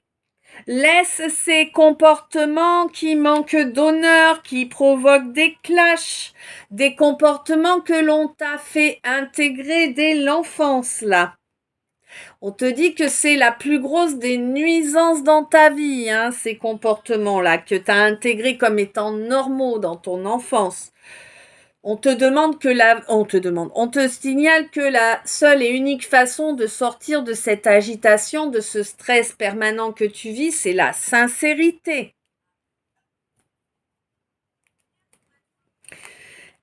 Laisse ces comportements qui manquent d'honneur, qui provoquent des clashs, des comportements que l'on t'a fait intégrer dès l'enfance, là. On te dit que c'est la plus grosse des nuisances dans ta vie, hein, ces comportements-là, que tu as intégrés comme étant normaux dans ton enfance. On te signale que la seule et unique façon de sortir de cette agitation, de ce stress permanent que tu vis, c'est la sincérité.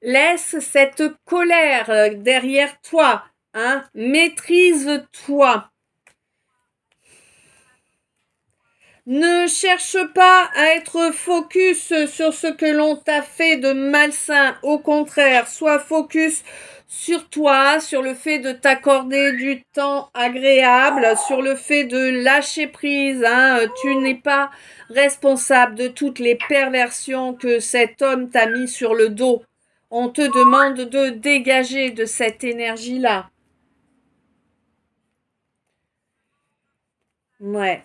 Laisse cette colère derrière toi, hein, maîtrise-toi. Ne cherche pas à être focus sur ce que l'on t'a fait de malsain. Au contraire, sois focus sur toi, sur le fait de t'accorder du temps agréable, sur le fait de lâcher prise. Hein. Tu n'es pas responsable de toutes les perversions que cet homme t'a mis sur le dos. On te demande de dégager de cette énergie-là. Ouais.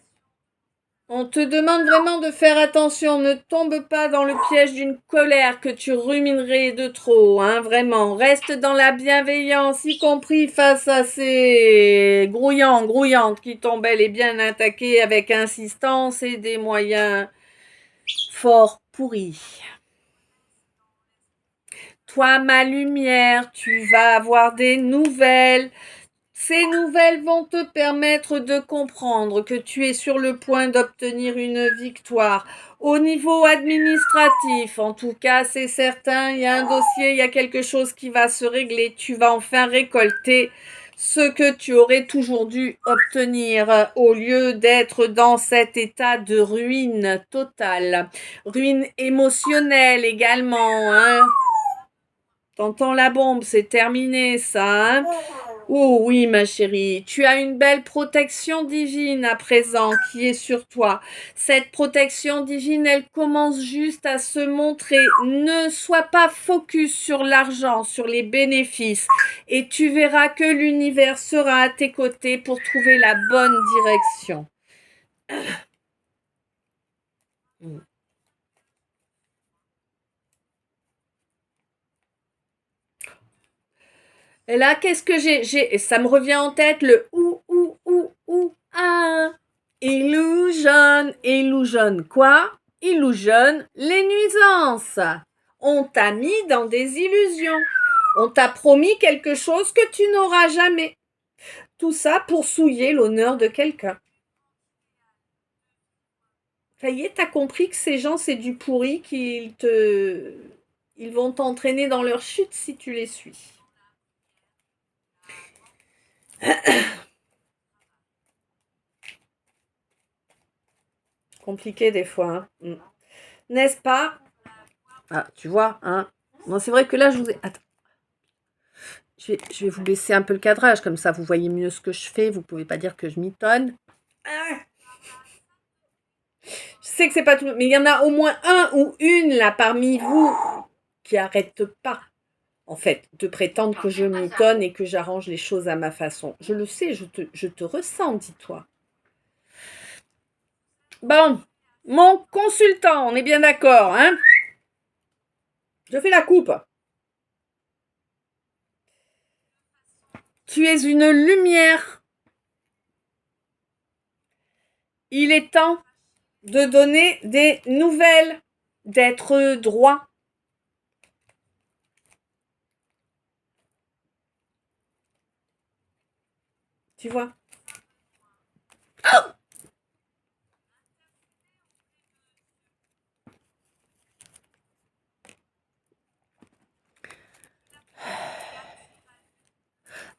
On te demande vraiment de faire attention, ne tombe pas dans le piège d'une colère que tu ruminerais de trop, hein, vraiment. Reste dans la bienveillance, y compris face à ces grouillantes qui t'ont bel et bien attaqué avec insistance et des moyens fort pourris. Toi, ma lumière, tu vas avoir des nouvelles. Ces nouvelles vont te permettre de comprendre que tu es sur le point d'obtenir une victoire. Au niveau administratif, en tout cas, c'est certain, il y a un dossier, il y a quelque chose qui va se régler. Tu vas enfin récolter ce que tu aurais toujours dû obtenir au lieu d'être dans cet état de ruine totale. Ruine émotionnelle également, hein. T'entends la bombe, c'est terminé ça, hein? Oh oui, ma chérie, tu as une belle protection divine à présent qui est sur toi. Cette protection divine, elle commence juste à se montrer. Ne sois pas focus sur l'argent, sur les bénéfices, et tu verras que l'univers sera à tes côtés pour trouver la bonne direction. Et là, qu'est-ce que j'ai, ça me revient en tête le ah. Illusion. Quoi? Illusion, les nuisances. On t'a mis dans des illusions. On t'a promis quelque chose que tu n'auras jamais. Tout ça pour souiller l'honneur de quelqu'un. Ça y est, t'as compris que ces gens, c'est du pourri, ils vont t'entraîner dans leur chute si tu les suis. Compliqué des fois, hein. N'est-ce pas? Ah, tu vois, hein. Bon, c'est vrai que là, je vous ai... Attends. Je vais vous baisser un peu le cadrage, comme ça vous voyez mieux ce que je fais. Vous pouvez pas dire que je mitonne. Ah, je sais que c'est pas tout, mais il y en a au moins un ou une là parmi vous qui arrête pas, en fait, de prétendre que je mitonne et que j'arrange les choses à ma façon. Je le sais, je te ressens, dis-toi. Bon, mon consultant, on est bien d'accord, hein? Je fais la coupe. Tu es une lumière. Il est temps de donner des nouvelles, d'être droit. Tu vois? Oh!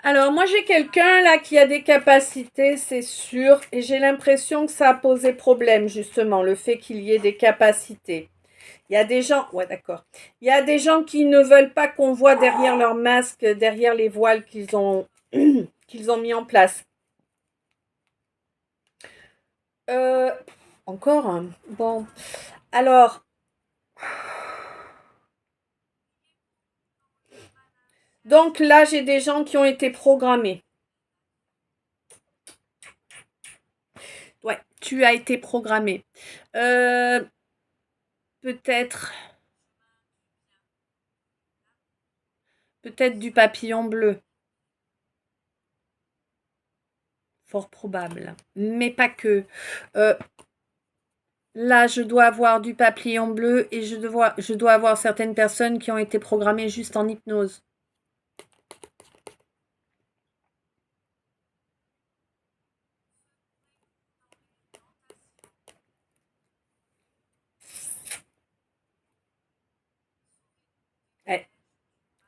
Alors, moi, j'ai quelqu'un là qui a des capacités, c'est sûr, et j'ai l'impression que ça a posé problème, justement, le fait qu'il y ait des capacités. Il y a des gens, ouais, d'accord. Il y a des gens qui ne veulent pas qu'on voit derrière leur masque, derrière les voiles qu'ils ont, qu'ils ont mis en place. Euh, encore, hein. Bon. Alors, donc là, j'ai des gens qui ont été programmés. Ouais, tu as été programmé. Peut-être du papillon bleu. fort probable. Mais pas que. Euh, Là, je dois avoir du papillon bleu et je dois avoir certaines personnes qui ont été programmées juste en hypnose. Eh,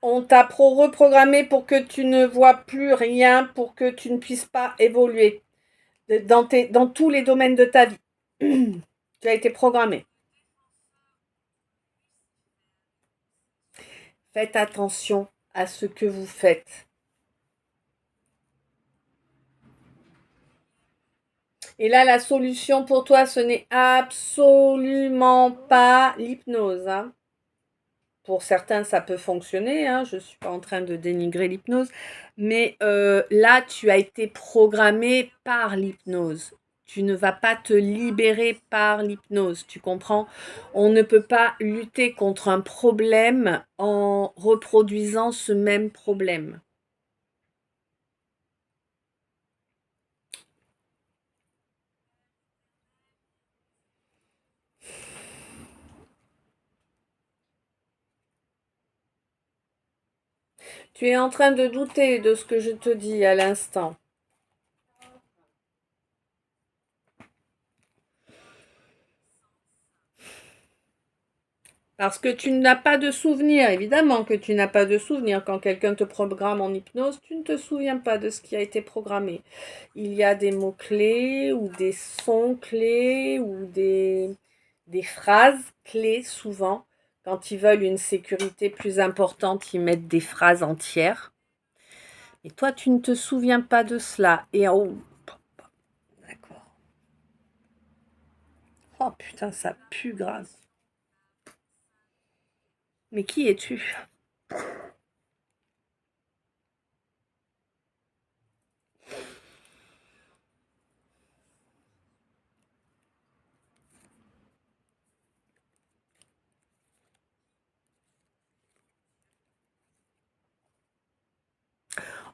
on t'a reprogrammé pour que tu ne vois plus rien, pour que tu ne puisses pas évoluer dans tous les domaines de ta vie. Tu as été programmé. Faites attention à ce que vous faites. Et là, la solution pour toi, ce n'est absolument pas l'hypnose. Hein. Pour certains, ça peut fonctionner. Hein. Je ne suis pas en train de dénigrer l'hypnose. Mais là, tu as été programmé par l'hypnose. Tu ne vas pas te libérer par l'hypnose. Tu comprends? On ne peut pas lutter contre un problème en reproduisant ce même problème. Tu es en train de douter de ce que je te dis à l'instant. Parce que tu n'as pas de souvenir, évidemment que tu n'as pas de souvenir. Quand quelqu'un te programme en hypnose, tu ne te souviens pas de ce qui a été programmé. Il y a des mots-clés ou des sons clés ou des phrases clés souvent. Quand ils veulent une sécurité plus importante, ils mettent des phrases entières. Et toi, tu ne te souviens pas de cela. Et oh, d'accord. Oh putain, ça pue grave. Mais qui es-tu?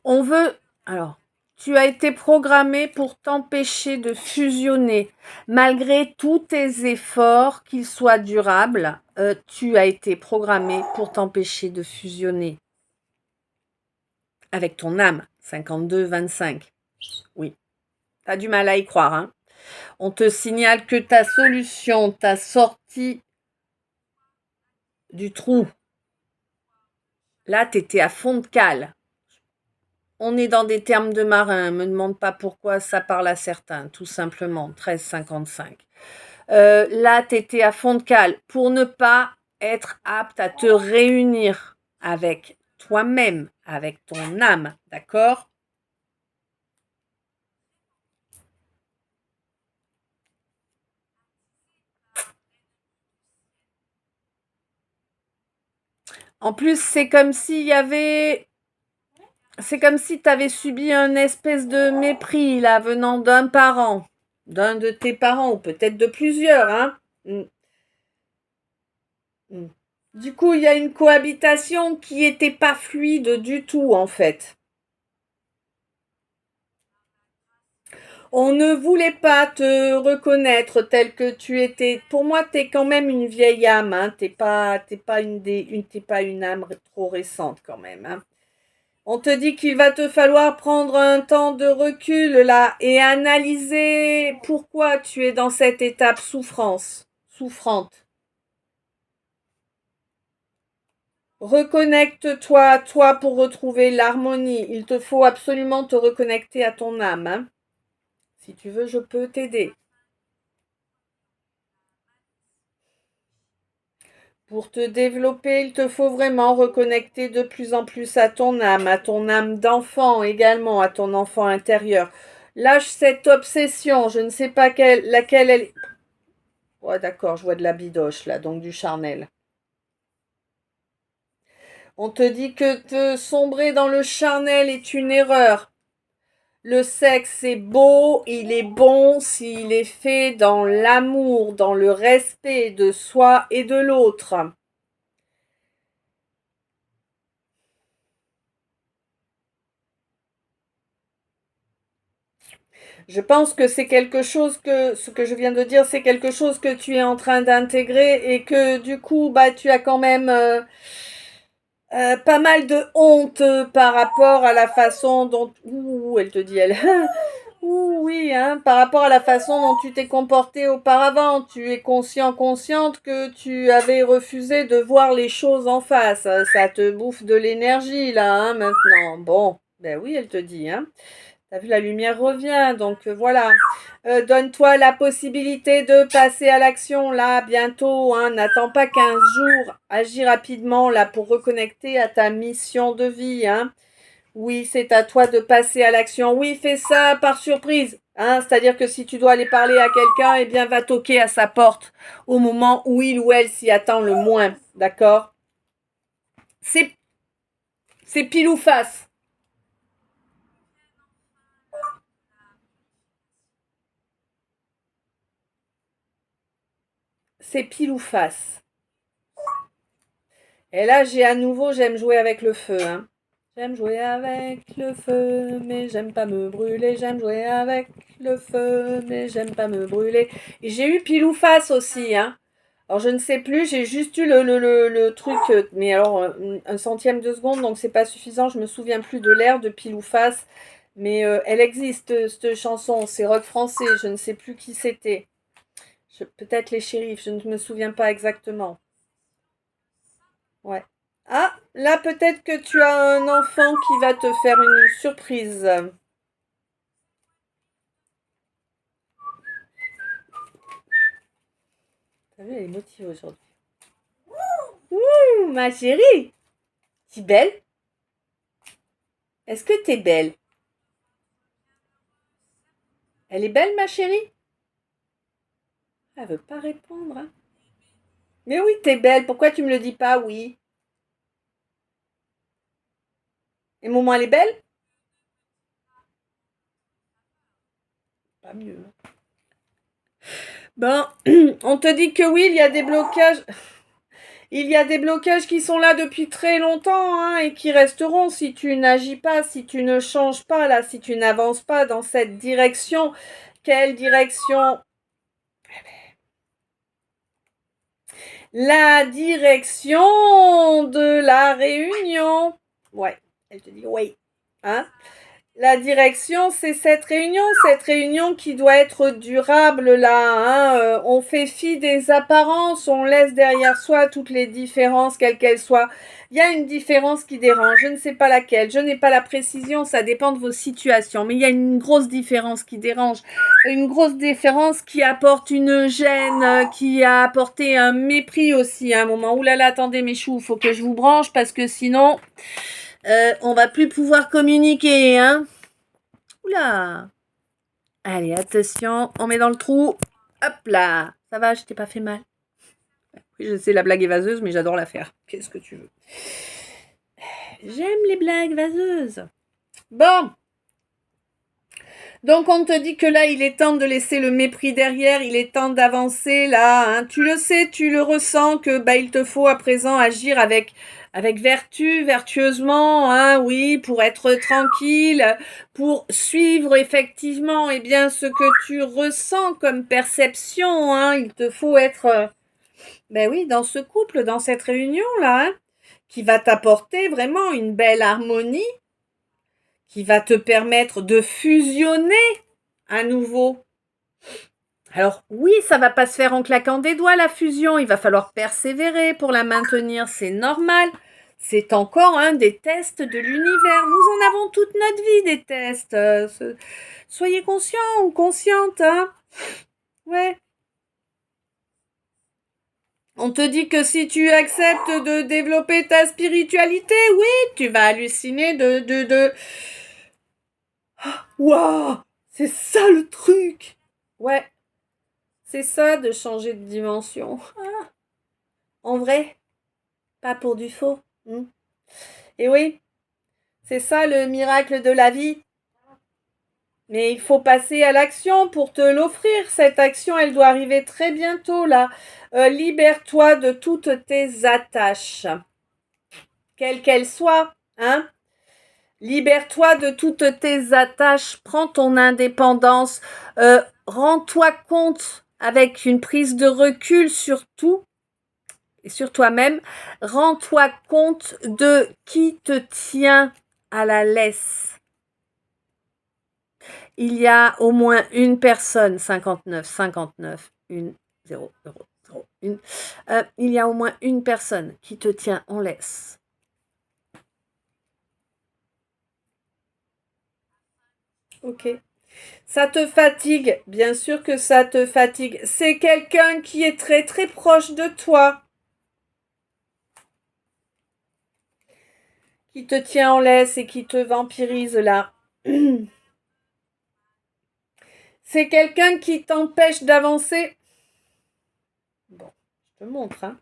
On veut... Alors, tu as été programmé pour t'empêcher de fusionner. Malgré tous tes efforts, qu'ils soient durables, tu as été programmé pour t'empêcher de fusionner avec ton âme. 52-25. Oui, tu as du mal à y croire. Hein. On te signale que ta solution, ta sortie du trou, là, tu étais à fond de cale. On est dans des termes de marin, me demande pas pourquoi ça parle à certains, tout simplement, 13,55. Là, tu étais à fond de cale pour ne pas être apte à te réunir avec toi-même, avec ton âme, d'accord? En plus, c'est comme si tu avais subi un espèce de mépris, là, venant d'un parent, d'un de tes parents, ou peut-être de plusieurs, hein? Mm, mm. Du coup, il y a une cohabitation qui n'était pas fluide du tout, en fait. On ne voulait pas te reconnaître tel que tu étais. Pour moi, tu es quand même une vieille âme. Hein. T'es pas t'es pas une âme trop récente quand même. Hein. On te dit qu'il va te falloir prendre un temps de recul là et analyser pourquoi tu es dans cette étape souffrante. Reconnecte-toi à toi pour retrouver l'harmonie. Il te faut absolument te reconnecter à ton âme. Hein. Si tu veux, je peux t'aider. Pour te développer, il te faut vraiment reconnecter de plus en plus à ton âme d'enfant également, à ton enfant intérieur. Lâche cette obsession, je ne sais pas laquelle elle... Ouais, d'accord, je vois de la bidoche là, donc du charnel. On te dit que te sombrer dans le charnel est une erreur. Le sexe est beau, il est bon s'il est fait dans l'amour, dans le respect de soi et de l'autre. Je pense que c'est quelque chose que, ce que je viens de dire, c'est quelque chose que tu es en train d'intégrer et que du coup, bah, tu as quand même pas mal de honte par rapport à la façon dont... Ouh, elle te dit, elle... Ouh, oui, hein, par rapport à la façon dont tu t'es comporté auparavant. Tu es consciente que tu avais refusé de voir les choses en face. Ça te bouffe de l'énergie, là, hein, maintenant. Bon, ben oui, elle te dit, hein. T'as vu, la lumière revient, donc voilà. Donne-toi la possibilité de passer à l'action, là, bientôt, hein. N'attends pas 15 jours. Agis rapidement, là, pour reconnecter à ta mission de vie, hein. Oui, c'est à toi de passer à l'action. Oui, fais ça par surprise, hein. C'est-à-dire que si tu dois aller parler à quelqu'un, eh bien, va toquer à sa porte au moment où il ou elle s'y attend le moins, d'accord? C'est, c'est pile ou face. C'est pile ou face. Et là, j'aime jouer avec le feu, hein. J'aime jouer avec le feu, mais j'aime pas me brûler. J'aime jouer avec le feu, mais j'aime pas me brûler. Et j'ai eu pile ou face aussi, hein. Alors je ne sais plus, j'ai juste eu le truc, mais alors un centième de seconde, donc c'est pas suffisant. Je me souviens plus de l'air de pile ou face, mais elle existe cette chanson, c'est rock français. Je ne sais plus qui c'était. Peut-être les shérifs, je ne me souviens pas exactement. Ouais. Ah, là peut-être que tu as un enfant qui va te faire une surprise. T'as vu, elle est motivée aujourd'hui. Ouh, ma chérie, t'es belle? Est-ce que t'es belle? Elle est belle, ma chérie? Elle veut pas répondre, hein. Mais oui, t'es belle. Pourquoi tu me le dis pas, oui? Et maman, elle est belle? Pas mieux. Ben, on te dit que oui, il y a des blocages. Il y a des blocages qui sont là depuis très longtemps, hein, et qui resteront si tu n'agis pas, si tu ne changes pas, là, si tu n'avances pas dans cette direction. Quelle direction? La direction de la réunion. Ouais, elle te dit oui. Hein? La direction, c'est cette réunion qui doit être durable là. Hein. On fait fi des apparences, on laisse derrière soi toutes les différences, quelles qu'elles soient. Il y a une différence qui dérange, je ne sais pas laquelle, je n'ai pas la précision, ça dépend de vos situations, mais il y a une grosse différence qui dérange, une grosse différence qui apporte une gêne, qui a apporté un mépris aussi à un moment. Ouh là là, attendez mes choux, faut que je vous branche parce que sinon... on va plus pouvoir communiquer, hein. Oula. Allez, attention, on met dans le trou. Hop là. Ça va, je t'ai pas fait mal. Oui, je sais, la blague est vaseuse, mais j'adore la faire. Qu'est-ce que tu veux? J'aime les blagues vaseuses. Bon. Donc on te dit que là, il est temps de laisser le mépris derrière, il est temps d'avancer là. Hein. Tu le sais, tu le ressens que bah, il te faut à présent agir avec vertu, vertueusement, hein, oui, pour être tranquille, pour suivre effectivement eh bien, ce que tu ressens comme perception. Hein. Il te faut être, ben oui, dans ce couple, dans cette réunion-là, hein, qui va t'apporter vraiment une belle harmonie, qui va te permettre de fusionner à nouveau. Alors oui, ça va pas se faire en claquant des doigts la fusion, il va falloir persévérer pour la maintenir, c'est normal. C'est encore un des tests de l'univers. Nous en avons toute notre vie des tests. Soyez conscients ou conscientes, hein. Ouais. On te dit que si tu acceptes de développer ta spiritualité, oui, tu vas halluciner de... Waouh, c'est ça le truc. Ouais, c'est ça de changer de dimension. Ah, en vrai, pas pour du faux. Et oui, c'est ça le miracle de la vie. Mais il faut passer à l'action pour te l'offrir. Cette action, elle doit arriver très bientôt là. Libère-toi de toutes tes attaches, quelles qu'elles soient. Hein. Libère-toi de toutes tes attaches, prends ton indépendance, rends-toi compte avec une prise de recul sur tout et sur toi-même, rends-toi compte de qui te tient à la laisse. Il y a au moins une personne, 59, 1, 0, 0, 0, 1. Il y a au moins une personne qui te tient en laisse. Ok. Ça te fatigue, bien sûr que ça te fatigue. C'est quelqu'un qui est très très proche de toi, qui te tient en laisse et qui te vampirise là. C'est quelqu'un qui t'empêche d'avancer. Bon, je te montre, hein.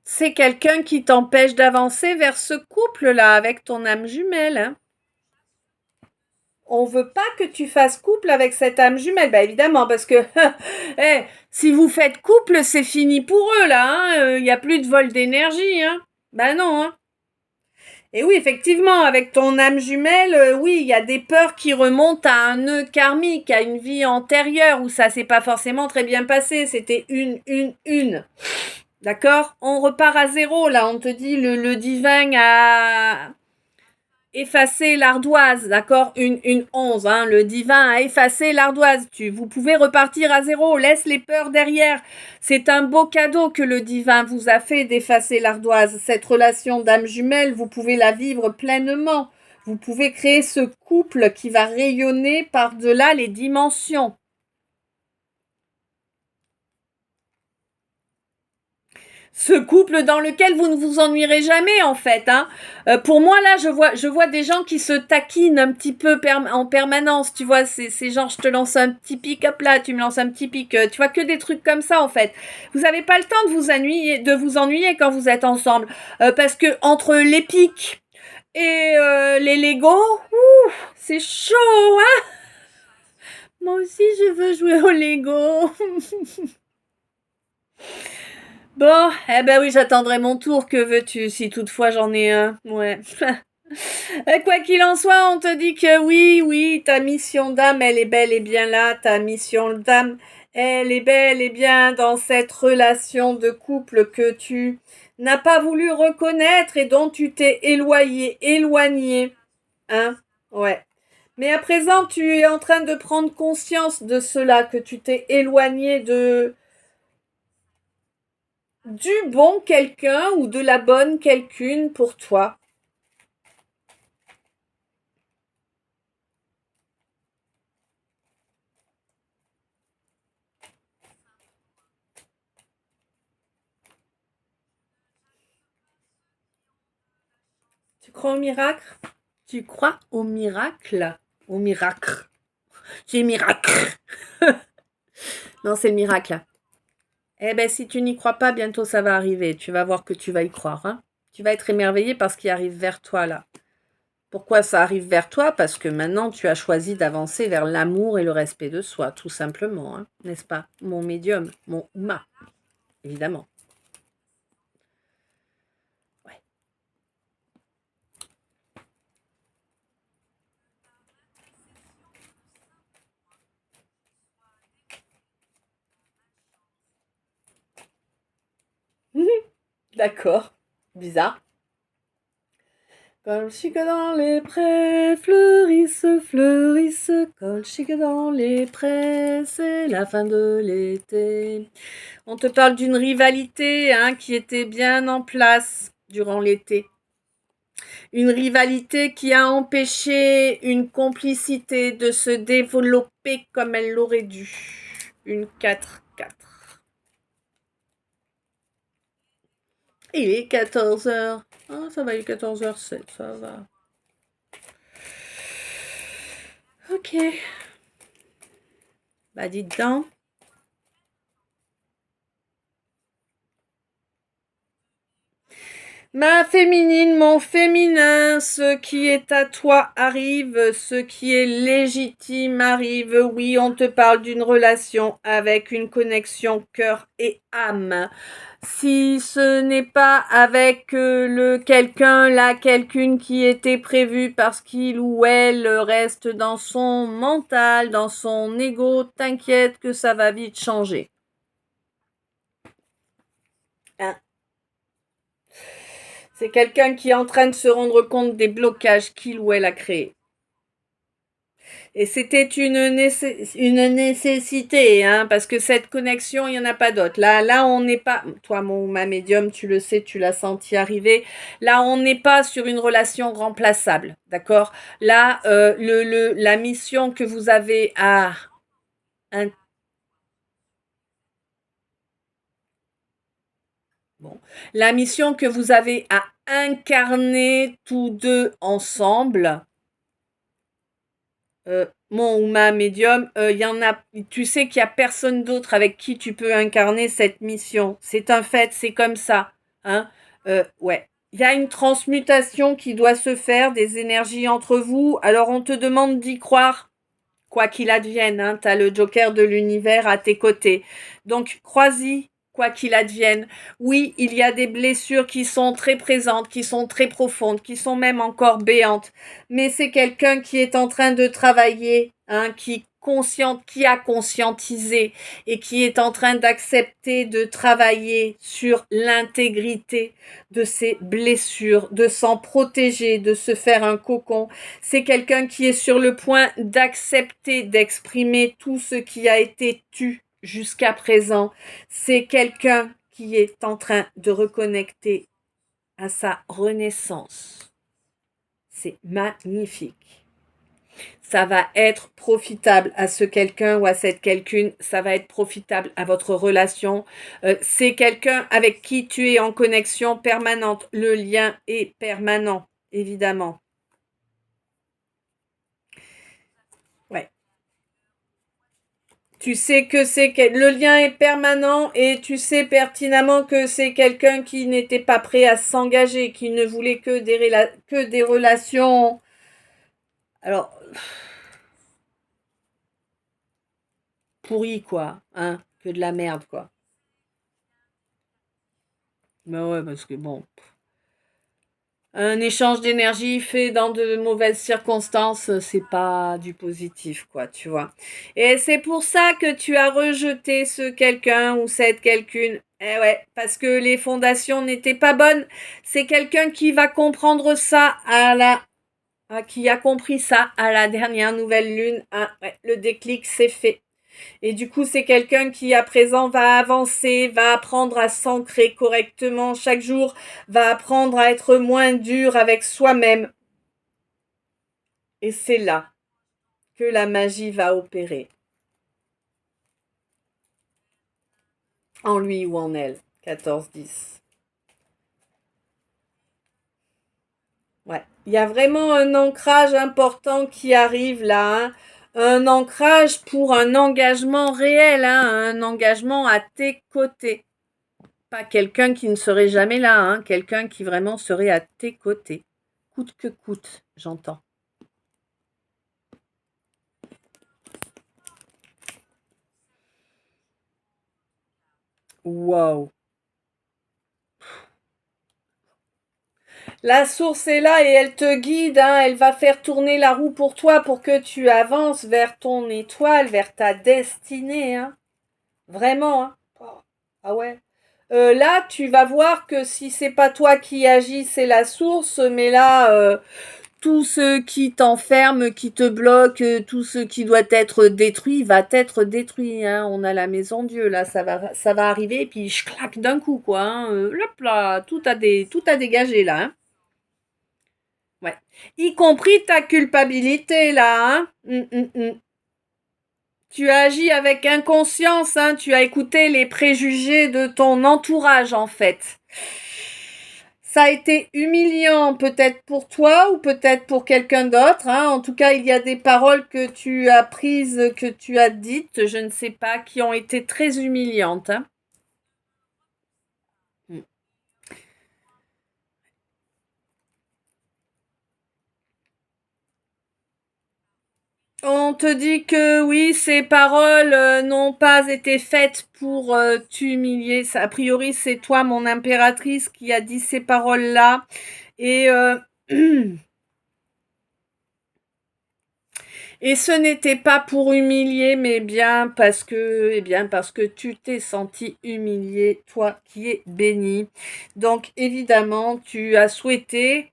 C'est quelqu'un qui t'empêche d'avancer vers ce couple-là avec ton âme jumelle, hein. On veut pas que tu fasses couple avec cette âme jumelle, bah évidemment, parce que si vous faites couple, c'est fini pour eux là, il n'y a plus de vol d'énergie, hein. Bah non, hein. Et oui, effectivement, avec ton âme jumelle, oui, il y a des peurs qui remontent à un nœud karmique, à une vie antérieure où ça s'est pas forcément très bien passé. C'était une. D'accord? On repart à zéro, là. On te dit le divin a effacé l'ardoise, d'accord? Une 11, hein. Le divin a effacé l'ardoise. Vous pouvez repartir à zéro. Laisse les peurs derrière. C'est un beau cadeau que le divin vous a fait d'effacer l'ardoise. Cette relation d'âme jumelle, vous pouvez la vivre pleinement. Vous pouvez créer ce couple qui va rayonner par-delà les dimensions. Ce couple dans lequel vous ne vous ennuierez jamais en fait, hein. Pour moi là, je vois des gens qui se taquinent un petit peu en permanence, tu vois, c'est genre je te lance un petit pic, hop là, tu me lances un petit pic, tu vois, que des trucs comme ça en fait. Vous n'avez pas le temps de vous ennuyer quand vous êtes ensemble, parce que entre les pics et les Lego, c'est chaud, hein. Moi aussi je veux jouer au Lego. Bon, eh ben oui, j'attendrai mon tour, que veux-tu, si toutefois j'en ai un, ouais. Quoi qu'il en soit, on te dit que oui, ta mission d'âme, elle est bel et bien là, ta mission d'âme, elle est bel et bien dans cette relation de couple que tu n'as pas voulu reconnaître et dont tu t'es éloigné, hein, ouais. Mais à présent, tu es en train de prendre conscience de cela, que tu t'es éloigné du bon quelqu'un ou de la bonne quelqu'une pour toi. Tu crois au miracle? Tu crois au miracle? Au miracle. C'est miracle. Non, c'est le miracle. Eh ben, si tu n'y crois pas, bientôt ça va arriver. Tu vas voir que tu vas y croire, hein. Tu vas être émerveillé par ce qui arrive vers toi, là. Pourquoi ça arrive vers toi? Parce que maintenant, tu as choisi d'avancer vers l'amour et le respect de soi, tout simplement, hein, n'est-ce pas? Mon médium, mon Uma, évidemment. Ouais. D'accord. Bizarre. Colchique dans les prés, fleurissent, colchique dans les prés, c'est la fin de l'été. On te parle d'une rivalité, hein, qui était bien en place durant l'été. Une rivalité qui a empêché une complicité de se développer comme elle l'aurait dû. Une 4-4. Il est 14h. Ah, ça va, il est 14h07, ça va. Ok. Bah, dites donc. Ma féminine, mon féminin, ce qui est à toi arrive, ce qui est légitime arrive. Oui, on te parle d'une relation avec une connexion cœur et âme. Si ce n'est pas avec le quelqu'un, la quelqu'une qui était prévu parce qu'il ou elle reste dans son mental, dans son ego, t'inquiète que ça va vite changer. Hein. C'est quelqu'un qui est en train de se rendre compte des blocages qu'il ou elle a créés. Et c'était une nécessité, hein, parce que cette connexion, il n'y en a pas d'autre. Là, on n'est pas, toi, ma médium, tu le sais, tu l'as senti arriver. Là, on n'est pas sur une relation remplaçable, d'accord? Là, la mission que vous avez à bon, la mission que vous avez à incarner tous deux ensemble, mon ou ma médium, y en a, tu sais qu'il y a personne d'autre avec qui tu peux incarner cette mission. C'est un fait, c'est comme ça, hein. Ouais. Il y a une transmutation qui doit se faire des énergies entre vous. Alors on te demande d'y croire, quoi qu'il advienne, hein. T'as le Joker de l'univers à tes côtés. Donc crois-y, quoi qu'il advienne. Oui, il y a des blessures qui sont très présentes, qui sont très profondes, qui sont même encore béantes. Mais c'est quelqu'un qui est en train de travailler, hein, qui a conscientisé et qui est en train d'accepter de travailler sur l'intégrité de ses blessures, de s'en protéger, de se faire un cocon. C'est quelqu'un qui est sur le point d'accepter d'exprimer tout ce qui a été tu jusqu'à présent. C'est quelqu'un qui est en train de reconnecter à sa renaissance. C'est magnifique. Ça va être profitable à ce quelqu'un ou à cette quelqu'une, ça va être profitable à votre relation. C'est quelqu'un avec qui tu es en connexion permanente. Le lien est permanent, évidemment. Ouais. Tu sais que le lien est permanent et tu sais pertinemment que c'est quelqu'un qui n'était pas prêt à s'engager, qui ne voulait que des relations. Alors, pourries quoi, hein, que de la merde quoi. Bah ouais, parce que bon, un échange d'énergie fait dans de mauvaises circonstances, c'est pas du positif, quoi, tu vois. Et c'est pour ça que tu as rejeté ce quelqu'un ou cette quelqu'une. Eh ouais, parce que les fondations n'étaient pas bonnes. C'est quelqu'un qui va comprendre ça qui a compris ça à la dernière nouvelle lune. Ah, ouais, le déclic s'est fait. Et du coup, c'est quelqu'un qui, à présent, va avancer, va apprendre à s'ancrer correctement chaque jour, va apprendre à être moins dur avec soi-même. Et c'est là que la magie va opérer. En lui ou en elle. 14-10. Ouais. Il y a vraiment un ancrage important qui arrive là, hein. Un ancrage pour un engagement réel, hein, un engagement à tes côtés. Pas quelqu'un qui ne serait jamais là, hein, quelqu'un qui vraiment serait à tes côtés. Coûte que coûte, j'entends. Waouh. La source est là et elle te guide, hein, elle va faire tourner la roue pour toi pour que tu avances vers ton étoile, vers ta destinée, hein. Vraiment, hein. Oh, ah ouais. Là, tu vas voir que si c'est pas toi qui agis, c'est la source, mais là, tout ce qui t'enferme, qui te bloque, tout ce qui doit être détruit va être détruit, hein. On a la maison Dieu là, ça va arriver et puis je claque d'un coup quoi, hein. Hop là, tout a dégagé là, hein. Ouais, y compris ta culpabilité là, hein. Tu as agi avec inconscience, hein. Tu as écouté les préjugés de ton entourage en fait. Ça a été humiliant peut-être pour toi ou peut-être pour quelqu'un d'autre, hein. En tout cas, il y a des paroles que tu as prises, que tu as dites, je ne sais pas, qui ont été très humiliantes, hein. On te dit que oui, ces paroles n'ont pas été faites pour t'humilier. A priori, c'est toi, mon impératrice, qui a dit ces paroles-là. Et et ce n'était pas pour humilier, mais bien parce que tu t'es senti humilié, toi qui es béni. Donc évidemment, tu as souhaité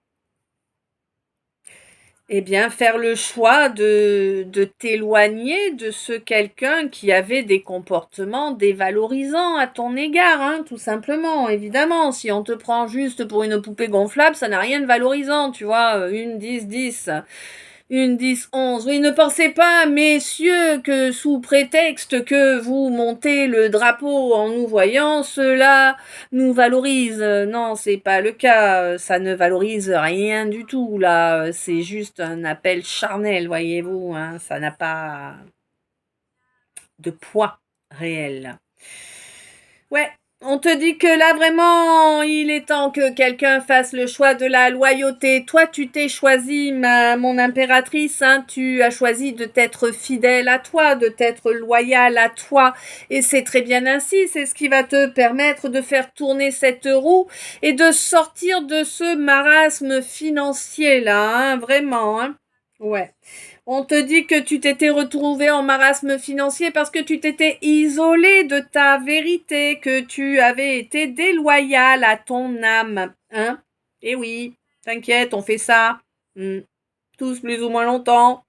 faire le choix de t'éloigner de ce quelqu'un qui avait des comportements dévalorisants à ton égard, hein, tout simplement, évidemment. Si on te prend juste pour une poupée gonflable, ça n'a rien de valorisant, tu vois, une 10-10. Une 10-11. Oui, ne pensez pas, messieurs, que sous prétexte que vous montez le drapeau en nous voyant, cela nous valorise. Non, c'est pas le cas. Ça ne valorise rien du tout, là. C'est juste un appel charnel, voyez-vous, hein. Ça n'a pas de poids réel. Ouais, on te dit que là vraiment, il est temps que quelqu'un fasse le choix de la loyauté. Toi, tu t'es choisi, mon impératrice, hein, tu as choisi de t'être fidèle à toi, de t'être loyal à toi. Et c'est très bien ainsi, c'est ce qui va te permettre de faire tourner cette roue et de sortir de ce marasme financier là, hein, vraiment, hein. Ouais. On te dit que tu t'étais retrouvé en marasme financier parce que tu t'étais isolé de ta vérité, que tu avais été déloyal à ton âme. Hein? Eh oui, t'inquiète, on fait ça. Tous plus ou moins longtemps.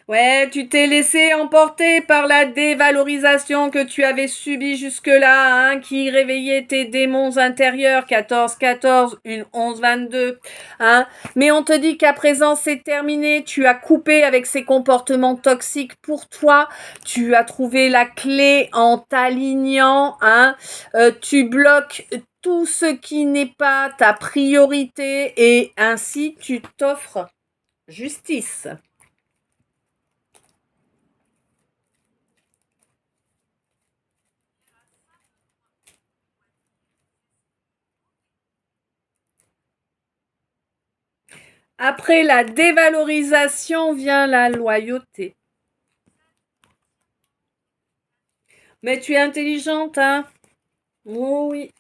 Ouais, tu t'es laissé emporter par la dévalorisation que tu avais subie jusque-là, hein, qui réveillait tes démons intérieurs, 14-14, une 11-22, hein. Mais on te dit qu'à présent c'est terminé, tu as coupé avec ces comportements toxiques pour toi, tu as trouvé la clé en t'alignant, hein, tu bloques tout ce qui n'est pas ta priorité et ainsi tu t'offres justice. Après la dévalorisation vient la loyauté. Mais tu es intelligente, hein? Oh oui.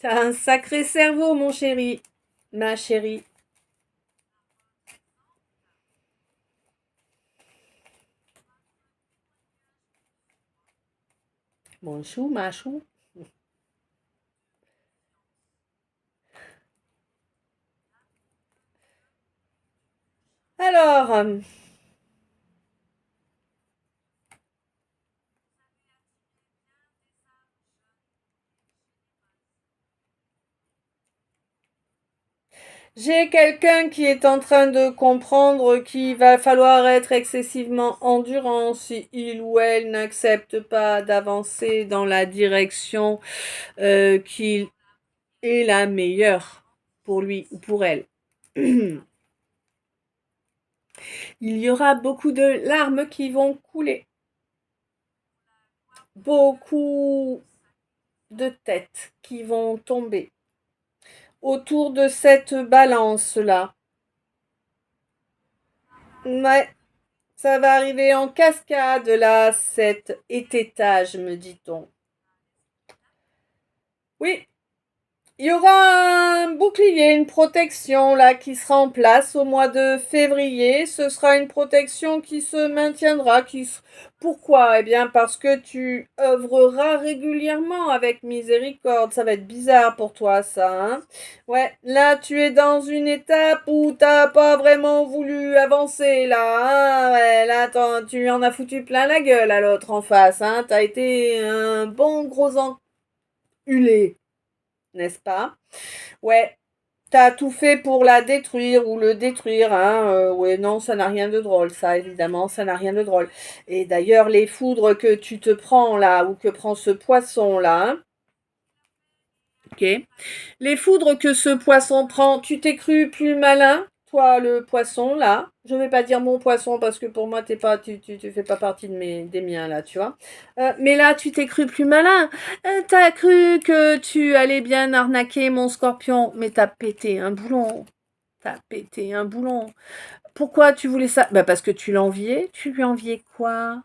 T'as un sacré cerveau, mon chéri. Ma chérie. Mon chou, ma chou. Alors, j'ai quelqu'un qui est en train de comprendre qu'il va falloir être excessivement endurant si il ou elle n'accepte pas d'avancer dans la direction qui est la meilleure pour lui ou pour elle. Il y aura beaucoup de larmes qui vont couler. Beaucoup de têtes qui vont tomber autour de cette balance-là. Ouais, ça va arriver en cascade là, cet étage, me dit-on. Oui, il y aura un bouclier, une protection là qui sera en place au mois de février. Ce sera une protection qui se maintiendra. Pourquoi? Eh bien parce que tu œuvreras régulièrement avec miséricorde. Ça va être bizarre pour toi ça, hein? Ouais, là tu es dans une étape où t'as pas vraiment voulu avancer là, hein? Ouais, là tu en as foutu plein la gueule à l'autre en face, hein? T'as été un bon gros enculé, n'est-ce pas? Ouais, t'as tout fait pour la détruire ou le détruire, hein. Ouais, non, ça n'a rien de drôle, ça, évidemment, ça n'a rien de drôle. Et d'ailleurs, les foudres que tu te prends là, ou que prend ce poisson-là, hein, ok. Les foudres que ce poisson prend, tu t'es cru plus malin, toi, le poisson, là. Je vais pas dire mon poisson parce que pour moi, tu fais pas partie des miens, là, tu vois. Mais là, tu t'es cru plus malin. T'as cru que tu allais bien arnaquer mon scorpion, mais t'as pété un boulon. T'as pété un boulon. Pourquoi tu voulais ça? Bah parce que tu l'enviais. Tu lui enviais quoi?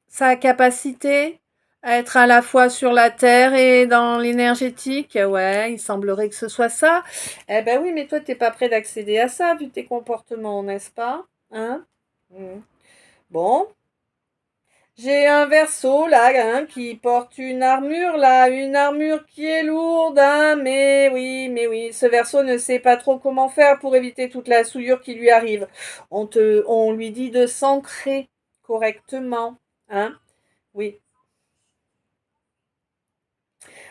Sa capacité à être à la fois sur la terre et dans l'énergétique? Ouais, il semblerait que ce soit ça. Eh ben oui, mais toi, t'es pas prêt d'accéder à ça, vu tes comportements, n'est-ce pas? Hein? Mm. Bon. J'ai un Verseau là, hein, qui porte une armure là, une armure qui est lourde, hein, mais oui, ce Verseau ne sait pas trop comment faire pour éviter toute la souillure qui lui arrive. On lui dit de s'ancrer correctement, hein, oui.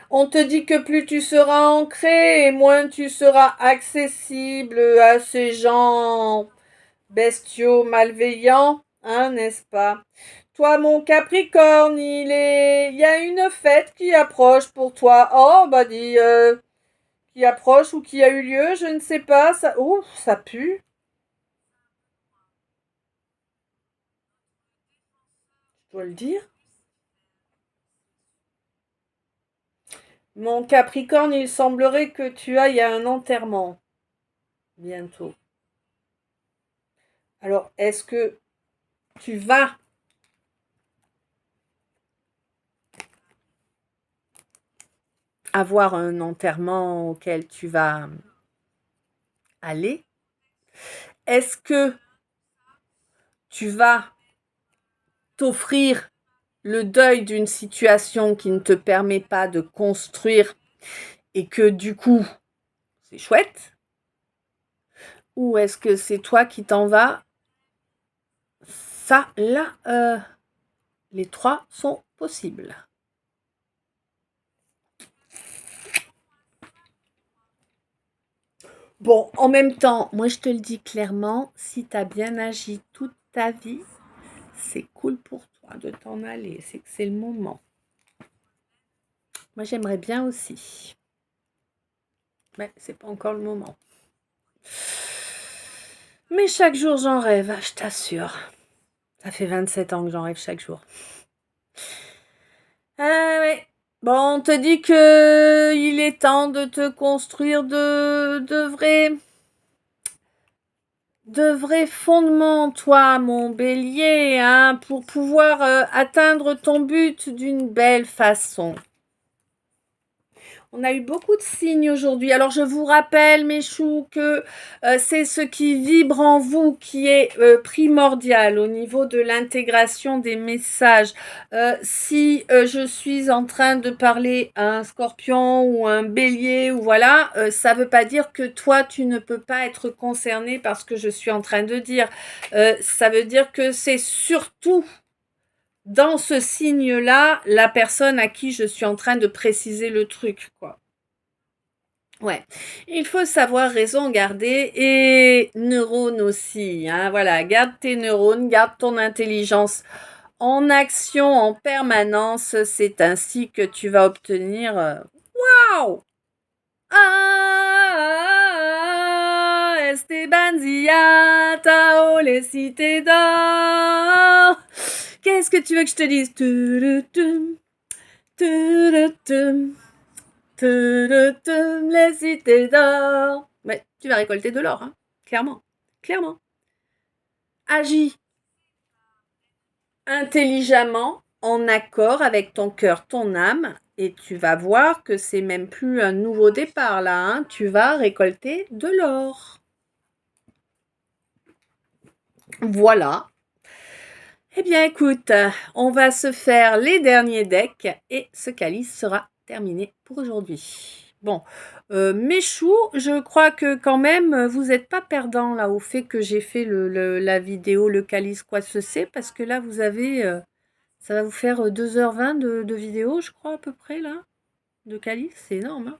On te dit que plus tu seras ancré et moins tu seras accessible à ces gens bestiaux malveillants, hein, n'est-ce pas? Toi, mon Capricorne, il y a une fête qui approche pour toi. Oh, bah dis, qui approche ou qui a eu lieu, je ne sais pas. Ça, ouh, ça pue. Je dois le dire. Mon Capricorne, il semblerait que tu ailles à un enterrement bientôt. Alors, est-ce que tu vas avoir un enterrement auquel tu vas aller? Est-ce que tu vas t'offrir le deuil d'une situation qui ne te permet pas de construire et que du coup, c'est chouette? Ou est-ce que c'est toi qui t'en vas? Ça, là, les trois sont possibles. Bon, en même temps, moi je te le dis clairement, si tu as bien agi toute ta vie, c'est cool pour toi de t'en aller, c'est que c'est le moment. Moi j'aimerais bien aussi, mais c'est pas encore le moment. Mais chaque jour j'en rêve, je t'assure. Ça fait 27 ans que j'en rêve chaque jour. Ah ouais. Bon, on te dit que il est temps de te construire de vrais fondements, toi, mon bélier, hein, pour pouvoir atteindre ton but d'une belle façon. On a eu beaucoup de signes aujourd'hui. Alors, je vous rappelle, mes choux, que c'est ce qui vibre en vous qui est primordial au niveau de l'intégration des messages. Si je suis en train de parler à un scorpion ou un bélier, ou voilà, ça ne veut pas dire que toi, tu ne peux pas être concerné par ce que je suis en train de dire. Ça veut dire que c'est surtout dans ce signe-là, la personne à qui je suis en train de préciser le truc, quoi. Ouais, il faut savoir raison garder et neurones aussi, hein. Voilà, garde tes neurones, garde ton intelligence en action en permanence. C'est ainsi que tu vas obtenir. Waouh! Ah, Esteban Zia, Tao, les cités d'or. Qu'est-ce que tu veux que je te dise? Les cités d'or. Mais tu vas récolter de l'or, hein. Clairement. Clairement. Agis intelligemment, en accord avec ton cœur, ton âme, et tu vas voir que c'est même plus un nouveau départ là, hein. Tu vas récolter de l'or. Voilà. Eh bien écoute, on va se faire les derniers decks et ce calice sera terminé pour aujourd'hui. Bon, mes choux, je crois que quand même, vous n'êtes pas perdants là au fait que j'ai fait la vidéo, le calice, quoi ce c'est, parce que là, vous avez, ça va vous faire 2h20 de vidéo, je crois, à peu près, là, de calice. C'est énorme, hein.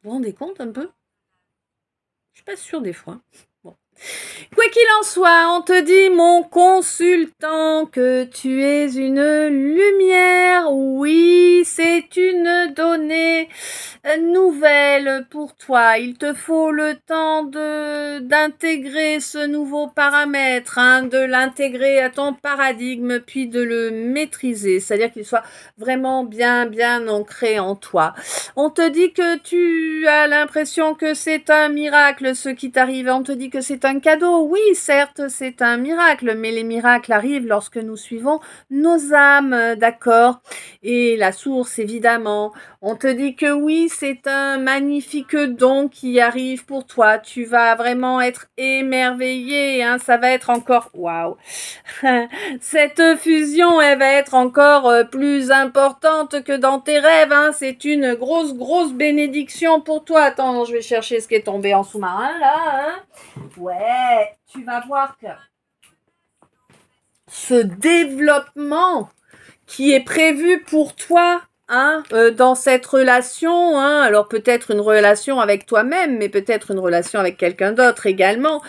Vous vous rendez compte un peu? Je suis pas sûre des fois. Bon. Quoi qu'il en soit, on te dit, mon consultant, que tu es une lumière. Oui, c'est une donnée. nouvelle pour toi. Il te faut le temps d'intégrer ce nouveau paramètre, hein, de l'intégrer à ton paradigme, puis de le maîtriser, c'est-à-dire qu'il soit vraiment bien ancré en toi. On te dit que tu as l'impression que c'est un miracle ce qui t'arrive. On te dit que c'est un cadeau. Oui, certes, c'est un miracle, mais les miracles arrivent lorsque nous suivons nos âmes, d'accord? Et la source, évidemment. On te dit que oui, c'est un magnifique don qui arrive pour toi. Tu vas vraiment être émerveillé, hein. Ça va être encore... Waouh. Cette fusion, elle va être encore plus importante que dans tes rêves, hein. C'est une grosse bénédiction pour toi. Attends, je vais chercher ce qui est tombé en sous-marin, là, hein. Ouais, tu vas voir que ce développement qui est prévu pour toi, hein, dans cette relation, hein, alors peut-être une relation avec toi-même, mais peut-être une relation avec quelqu'un d'autre également,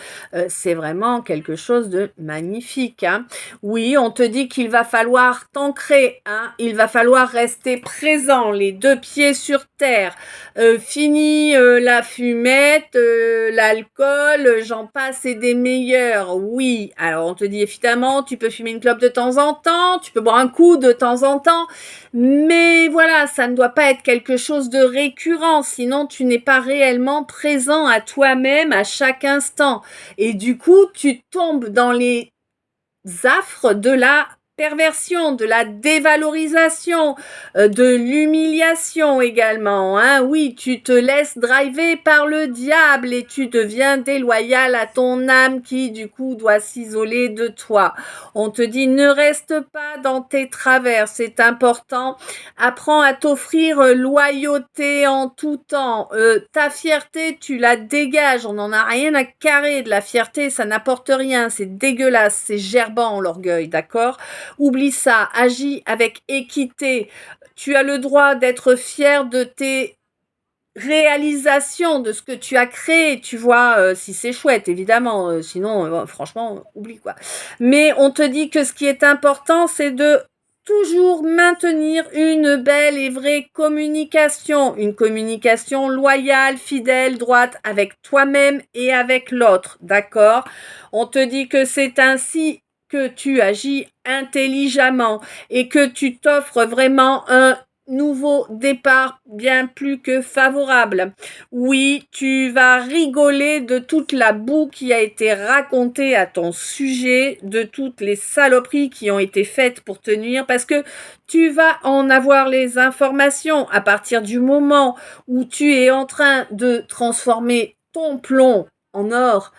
c'est vraiment quelque chose de magnifique, hein. Oui, on te dit qu'il va falloir t'ancrer, hein, il va falloir rester présent, les deux pieds sur terre, fini la fumette, l'alcool, j'en passe et des meilleurs, oui. Alors on te dit évidemment, tu peux fumer une clope de temps en temps, tu peux boire un coup de temps en temps, mais voilà, ça ne doit pas être quelque chose de récurrent, sinon tu n'es pas réellement présent à toi-même à chaque instant. Et du coup, tu tombes dans les affres de la perversion, de la dévalorisation, de l'humiliation également, hein. Oui, tu te laisses driver par le diable et tu deviens déloyal à ton âme qui, du coup, doit s'isoler de toi. On te dit, ne reste pas dans tes travers, c'est important. Apprends à t'offrir loyauté en tout temps. Ta fierté, tu la dégages. On n'en a rien à carrer de la fierté, ça n'apporte rien, c'est dégueulasse, c'est gerbant l'orgueil, d'accord? Oublie ça, agis avec équité. Tu as le droit d'être fier de tes réalisations, de ce que tu as créé, tu vois, si c'est chouette, évidemment, sinon, franchement, oublie quoi. Mais on te dit que ce qui est important, c'est de toujours maintenir une belle et vraie communication, une communication loyale, fidèle, droite avec toi-même et avec l'autre, d'accord? On te dit que c'est ainsi que tu agis intelligemment et que tu t'offres vraiment un nouveau départ bien plus que favorable. Oui, tu vas rigoler de toute la boue qui a été racontée à ton sujet, de toutes les saloperies qui ont été faites pour te nuire, parce que tu vas en avoir les informations à partir du moment où tu es en train de transformer ton plomb en or.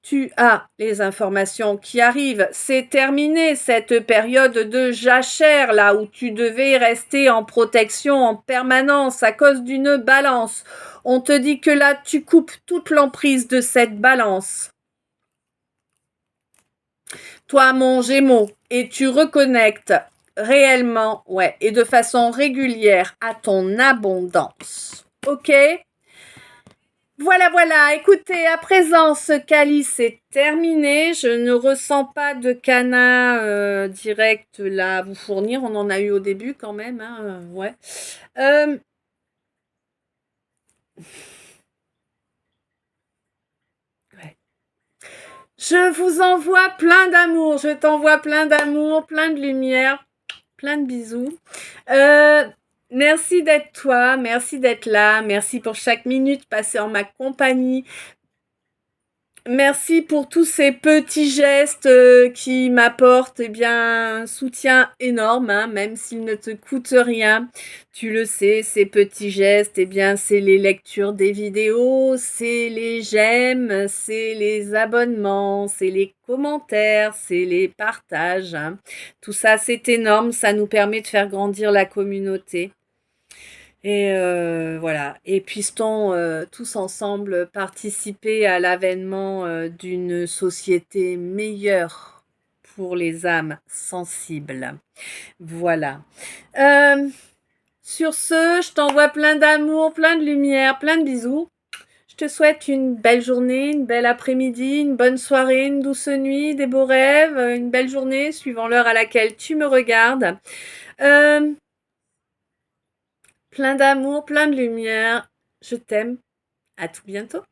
Tu as les informations qui arrivent. C'est terminé cette période de jachère là où tu devais rester en protection en permanence à cause d'une balance. On te dit que là tu coupes toute l'emprise de cette balance. Toi mon Gémeaux, et tu reconnectes réellement, ouais, et de façon régulière à ton abondance. Ok? Voilà, écoutez, à présent, ce calice est terminé. Je ne ressens pas de cana direct là à vous fournir. On en a eu au début quand même, hein, ouais. Ouais. Je vous envoie plein d'amour. Je t'envoie plein d'amour, plein de lumière, plein de bisous. Merci d'être toi, merci d'être là, merci pour chaque minute passée en ma compagnie. Merci pour tous ces petits gestes qui m'apportent un soutien énorme, hein, même s'ils ne te coûtent rien. Tu le sais, ces petits gestes, c'est les lectures des vidéos, c'est les j'aime, c'est les abonnements, c'est les commentaires, c'est les partages, hein. Tout ça, c'est énorme, ça nous permet de faire grandir la communauté. Et voilà. Et puisse-t-on tous ensemble participer à l'avènement d'une société meilleure pour les âmes sensibles. Voilà. Sur ce, je t'envoie plein d'amour, plein de lumière, plein de bisous. Je te souhaite une belle journée, une belle après-midi, une bonne soirée, une douce nuit, des beaux rêves, une belle journée suivant l'heure à laquelle tu me regardes. plein d'amour, plein de lumière. Je t'aime. À tout bientôt.